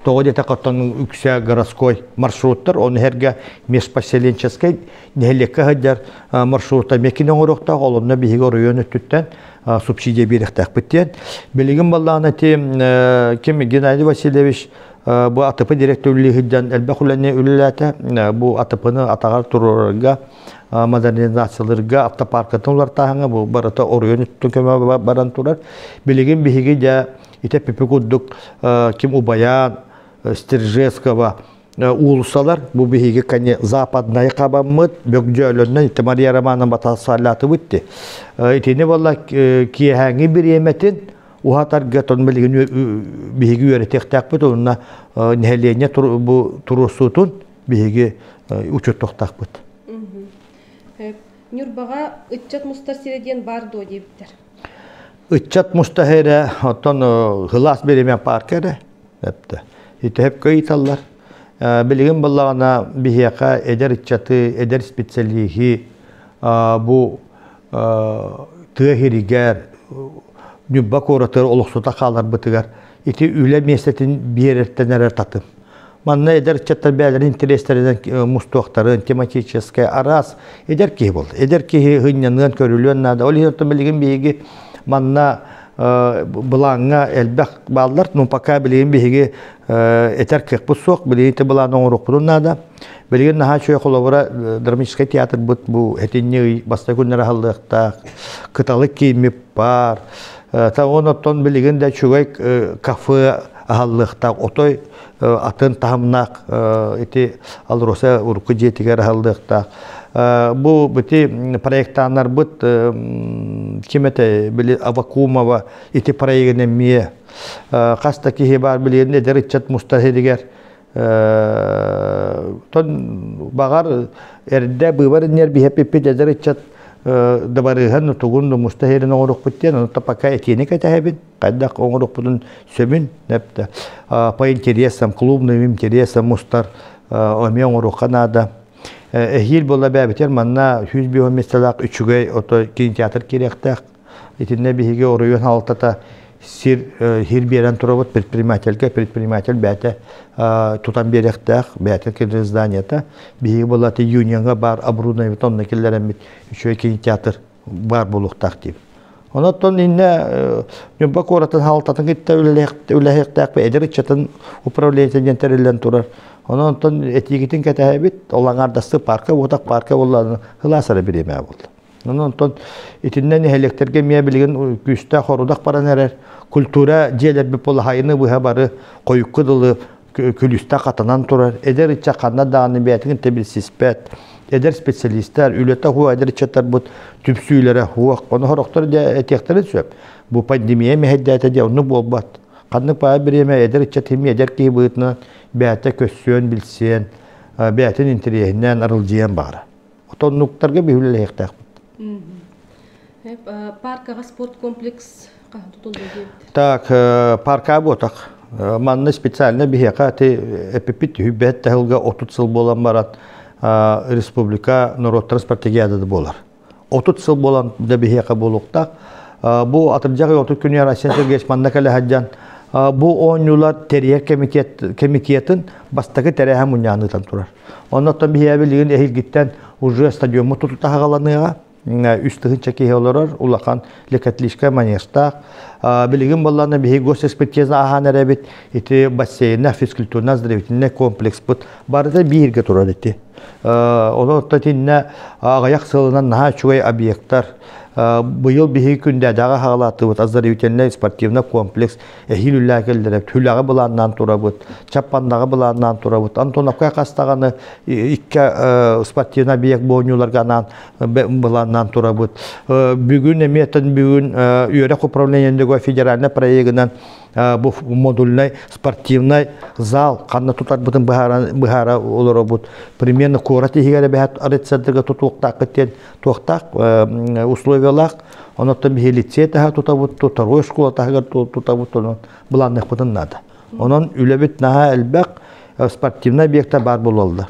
Тогда такаттан үксә городской маршруттар, он һәргә межпоселенческий нәһәлеккә хаҗар маршрутта мекинең урыкта олонна биһиге районы төттән субсидия биректәк биттән. Билеген балланы кем Геннадий Васильевич бу АТП директорлыгыдан әлбәхүләне үлләтә бу АТПны атагар турырга модернизацияларга автопаркатылар тагы бу барата районы төкөмә баран турар. Билеген биһиге дә ите пепекуддук ким убаян Стержеского улусалар бу биһиге кане западная кабаммыт бөгҗөлөннән ите Мария Романовна батасалаты битте. Итене валла киһәңи бер еметин ухатарга тон билген биһиге өретектәк бит онна нәһәлене бу турусутун биһиге учут токтак бит. Нюрбага ытчат мустасиреден бар до диптер. Ытчат мустахере оттон хылас беремен паркере хепте. Ите хеп көйталлар. Билген баллагына биһияка эдер ытчаты, эдер специалиги бу тыгыригер Нюрба коратыр олуксута калар бытыгар. Ите үле месетин биереттенер татым. Манна эдер ытчаттар бәлерин интерестерден мустуактарын тематическая арас эдер ки болду. Эдер ки хыннан көрүлөн нада. Ол херто билген биги манна Bulağına elbək bağlılar. Ну, пока bileyim bihiги eter kekbus soğuk. Bileyim te bulağına oğuruk budun nada. Bileyim naha çoğu kolabora dramatik tiyatr bu etinni basta günleri haldıqta. Kıtalık giyimip var. Ta onotton bileyim de çoğu kafe haldıqta. Otoy atın tahamnak eti alrosa urku jetiger haldıqta. Bu bütün proyektanlar bit kimete bile Avakumova iti proyektine miye kastaki hebar bile ne dericet mustahediger ton bagar erde bu var ner bir hep bir dericet dabarıhan tugun mustahedin oruk bitten onu tapaka etini katahibin kaddak oruk bunun sömün nepte pa interesam klubnu interesam mustar amiyon oruk kanada Ehil bolla bäbiter manna 100 bin mesela üçüge oto kinteatr kirektak. İtinne bihige oruyun haltata sir hirberen turabot предприниматель bäte tutan berektak bäte kirezdaniyata bihige bolla te unionga bar abruna tonna killerim üçüge kinteatr bar boluktak dip. Onotton inne nömba koratan haltatın gitte ülehektak ve ederitçatın upravleniyen terilen turar. Ondan etikitin ketahibit olanlardası parka, otak parka olanı hılasara bir yemeği oldu. Ondan itinden elektrike miye bilgin güçte horudak para nerer, kultura celer bir pol hayını bu habarı koyuk kıdılı külüste katanan turar. Eder içe kanna dağını biyetin tebil sispet. Eder spesyalistler, ülete huwa eder içeler bu tüpsüylere huwa. Onu horokları da etekleri söp. Bu pandemiye meheddete de onu bolbat. Kanlık bayağı bir yemeği eder içetimi eder ki bıhtına bəyətə kössüyön bilsiyen, bəyətin interiyindən arılcıyan bağıra. Oton nuktarga bihülle hektak. Parkaga sport kompleks tutuldu deyip. Tak, parka botak. Manna spesialine bir hekati epipit hübbet tahılga 30 yıl bolan baran Respublika Norot Transportigiyada da bolar. 30 yıl bolan da bir heka bolukta. Bu atırcağı 30 günü arasında geçmanına kale haccan. Bu 10 yıllar teriyer kemikiyetin bastaki terehe munyanıdan turar. Ondan bir heyebildiğin ehil gitten ucu stadyumu tututa hağalanıya üstüğün çekiye olur. Ulakan lekatlişka maniyasta. Bilgin ballarına bir gos ekspertiyazına ahan erebit. İti baseyine, fiskültürüne, zdravitine kompleks bud. Barada bir hirge turar eti. Onu tatinne ağayak sığılınan naha çoğay obyektler. Bu yıl bir günde dağa halatı bud. Azar yutenle sportivna kompleks. Ehilüller geldirip. Tülağı bulandan tura bud. Çapandağı bulandan tura bud. Antonakaya kastağını iki sportivna biyek boğunyular ganan bulandan tura bud. Bugün emiyetin bugün üyerek upravleniyende federaline proyeğinden bu modülne sportivna zal kanna tutar budun bihara olur bud. Примерно корати higere behat aretsadırga tutuqtaq kitten tuqtaq условиялах онотон бихилитсе таха тутабут второй школа таха тутабут онон буланнык бутун нада. Онон үлебит наха элбек спортивный объекта бар бололду.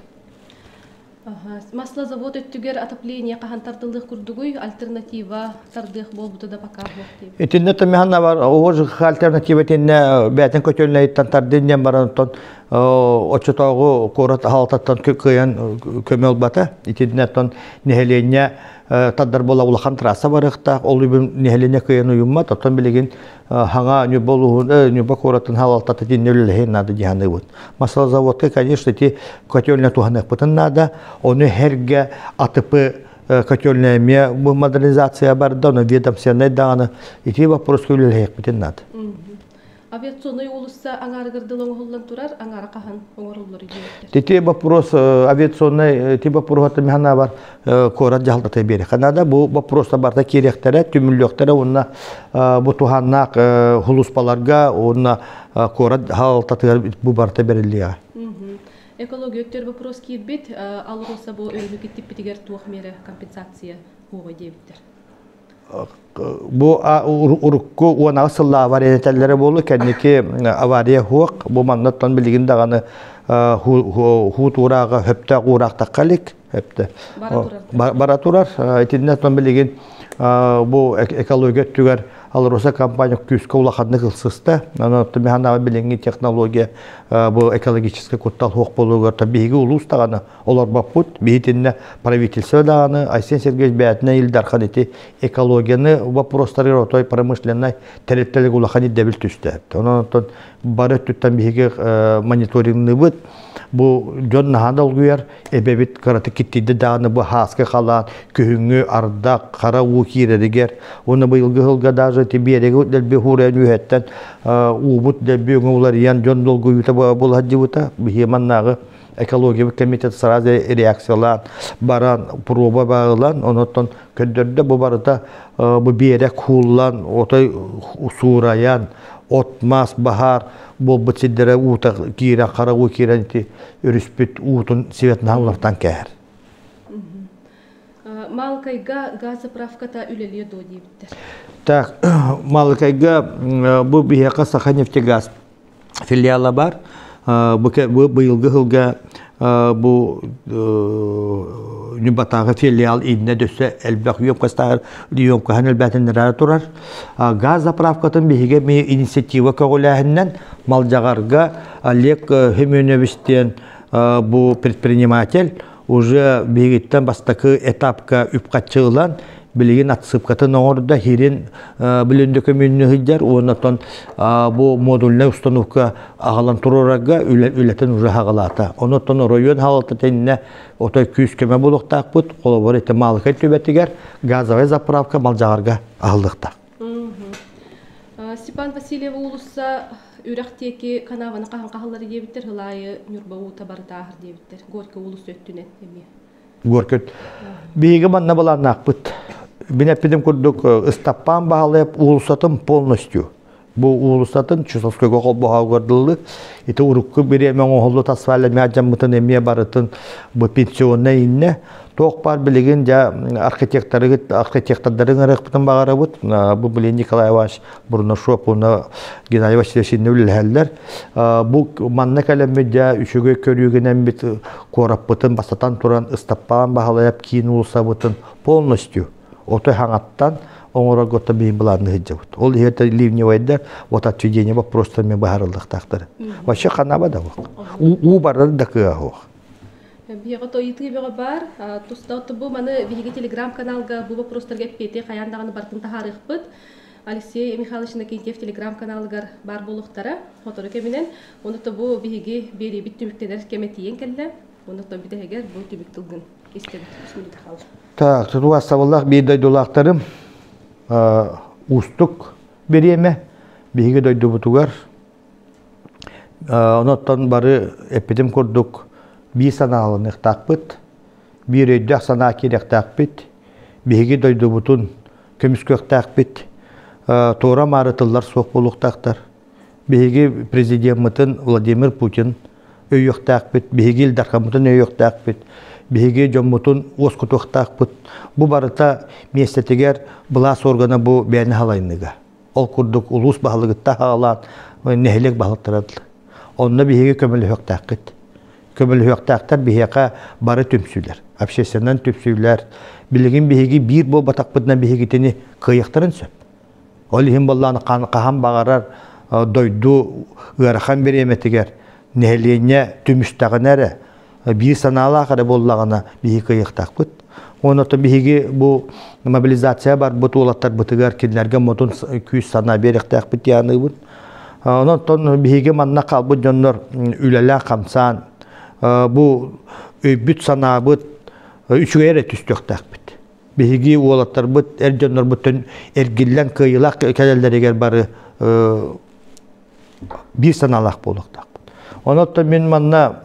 Масла завод өттүгер отопление кахантардылык курдугуй альтернатива тардык болбуту да пока бок. Интернет механа бар, ож альтернатива тенне бетен көтөлнөй тантардын барантон очотогу корат халтаттан көкөйөн көмөл бата. Интернеттон нехелене таддар бола улахан трасса барыкта, ол нехелене көйөн уюмма, тоттон билеген хаңа не болуун, не бакоратын халтатты денелеле нады жаны бут. Масла заводка, конечно, ти көтөлнө туханык бутун нада, оны herge atıpı kötülnemiye bu modernizasyaya barda onu ведомственный dağını iti вопрос köylüleyek biten nad. Aviasyonu olursa angargırdılığın hollan turar, angara kahan oğurulur diyorlar. Titi вопрос aviasyonu ti вопрос mehana var korat jahalta beri. Kanada bu вопроста barda kerektere tümüllöktere onna bu tuhannak huluspalarga onna korat halta bu barda berilliye. Экология вопрос кирбит, алроса бу ölümü tipitiger tuğ mere kompensasiya huwa debitler. Bu urukku ona asılla avariyetelleri bolu kendiki avariye huq bu mannattan bilgin dağını hut urağı höpte urakta kalik höpte baraturar itinnetten bilgin bu ekologiya tüger алроса компания күскә улаханны кылсыста, аны томехана биленги технология бу экологический куттал хок болуга табиги улустаганы олар бапут битинне правительство даганы Айсен Сергеевич бәтне Илдар эти экологияны вопростары отой промышленный территориялык улаханы дебил түстә. Онон бары туттан биге мониторингны бит бу жон нахандал гүйер эбебит караты киттиде даганы бу хаска калан көңү арда кара укиредигер оны быйылгы хылга даже тибереге делбе хурен үһеттен убут делбе улар ян жон дол гүйүтә бул хаҗыбыта бихеманнагы экология комитет сразу реакциялар баран проба багылан онотон көндөрдө бу барыта бу берек хуллан отой сураян отмас бахар бу битсидере ута кира карагу киранти өрүспүт утун светнаулардан кәр. Малкайга газоправката үлеле до диптер. Так, Малкайга бу бияка Саханефтегаз филиалы бар. Бу быйылгы хылга бу Нюбатагы филиал инне дөсө элбак юмкастар юмкахан элбәтеннәре турар. Газоправкатын биге ми инициатива кагылаһыннан малжагарга Олег Хеменовичтен бу предприниматель уже бигиттен бастакы этапка үпкатчылан билеген атсыпкатын оңорда хирин билендеке мүннүһидер онотон бу модульный установка агалан турарга үлетен уже хагалата онотон район халаты тенне отой күз кеме булуктакпыт колобор эте малыкай төбетигер газовая заправка малжагарга алдыкта. Степан Васильев улуса үрәктеки канаваны кахан кахаллары дебиттер хылайы нурбау табартахыр дебиттер горько улус өттүнет эми горько биге манна баланакпыт бинепидим курдук ыстаппан баалып улусатын полностью бу улусатын чусоского колбага гордылды ите урукку биремен оголду тасфалла мяжаммытын эмие барытын бу пенсионна инне токпар билеген жа архитектордарын арыктын багарабыт бу билен Николай Иванович Бурнашов уна Геннадий Васильевич нөлелһәлләр бу манна калемме жа үшөгө көрүгенен бит кораппытын басатан туран ыстаппан баалап кийин улусабытын полностью отой хаңаттан оңора гота бейін бұларны хеджабыт. Ол ерте ливневайдар, вот отведение вопросами бағарылдық тақтары. Вообще қанаба да оқ. У барады да кыға оқ. Бияға тойыты беға бар, тұстауты бұл маны веге телеграм-каналға бұл вопростарға пете қаяндағаны бартын тахарық бұд. Алексей Михайлович Накентьев телеграм-каналығар бар болуқтары. Хоторы кемінен, онықты бұл веге бері бит түміктенер кеметейін кәлі. Онықты бітігер бұл түміктілгін. Так, тут у вас саваллах бейдай долақтарым. Устук береме, бейге дойду бутугар. Оноттан бары эпидем көрдік бей саналын иқтақпыт, бей рейдақ сана керек тақпыт, бейге дойду бутун көміскөк тақпыт, тора марытылар соқ болуқ тақтар. Бейге президентмытын Владимир Путин өйек тақпыт, бейге илдарқамытын өйек тақпыт, бейге жоммутун оскутуқ тақпыт. Бу барыта местетегер бұлас органы бу бәйіні халайыныға. Ол күрдік улус бағылығытта хағалан, нәхелек бағылықтырадылы. Онына бейге көмілі хөк таққыт. Көмілі хөк тақтар бейге бары төмсүйлер. Общественнен төмсүйлер. Білген бейге бір бол батақпытынан бейге тені қиықтырын сөп. Ол ең болланы қахан бағарар дойду ұғарақан береметігер. Нәхелене төмістағын әрі. Bir sanala kadar bollağına bir kıyık takpıt. Ondan biri bu mobilizasya var, bu tuğlatlar bıtıgar kinlerge modun 200 sana berek takpıt yanı bu. Ondan biri manna kalbı jonlar ülele kamsan. Bu büt sana bıt üçüge ere tüstük takpıt. Biri oğlatlar bıt jonlar bütün ergillen kıyılak kelelleri gel barı bir sanalak boluk takpıt. Ondan men manna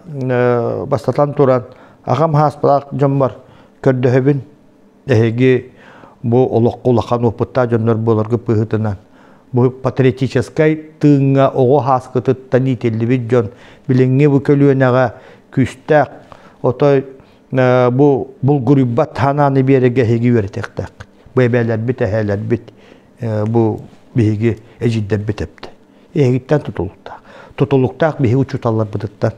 бастатан туран агам хаспалак жомбар көрдөһөбүн эги бу олоқ-олоқан опытта жоннор болорго пыһытынан бу патриотической тыңга ого хаскытыттан ителлибит жон билеңге бу көлүөнага күстәк отой бу булгурубат хананы береге хеги веретектак бу эбелер бит эхелер бит бу биги эжидден битепти эгиттен tutuluktaq bihi uçutallar bıdıktan.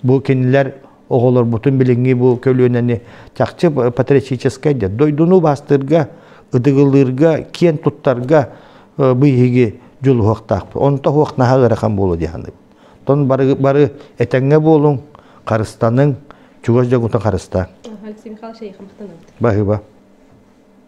Bu kendiler oğulur bütün bilingi bu kölüğüneni çakçı patriotiskaydı. Doydunu bastırga, ıdıgılırga, kien tuttarga быйыги жул хуактак. Онта хуакна хагыракан болу дияны. Тон бары этеңге болуң, Карыстаның чугаш жагутан Карыста. Алексей Михайлович, я их Бахыба.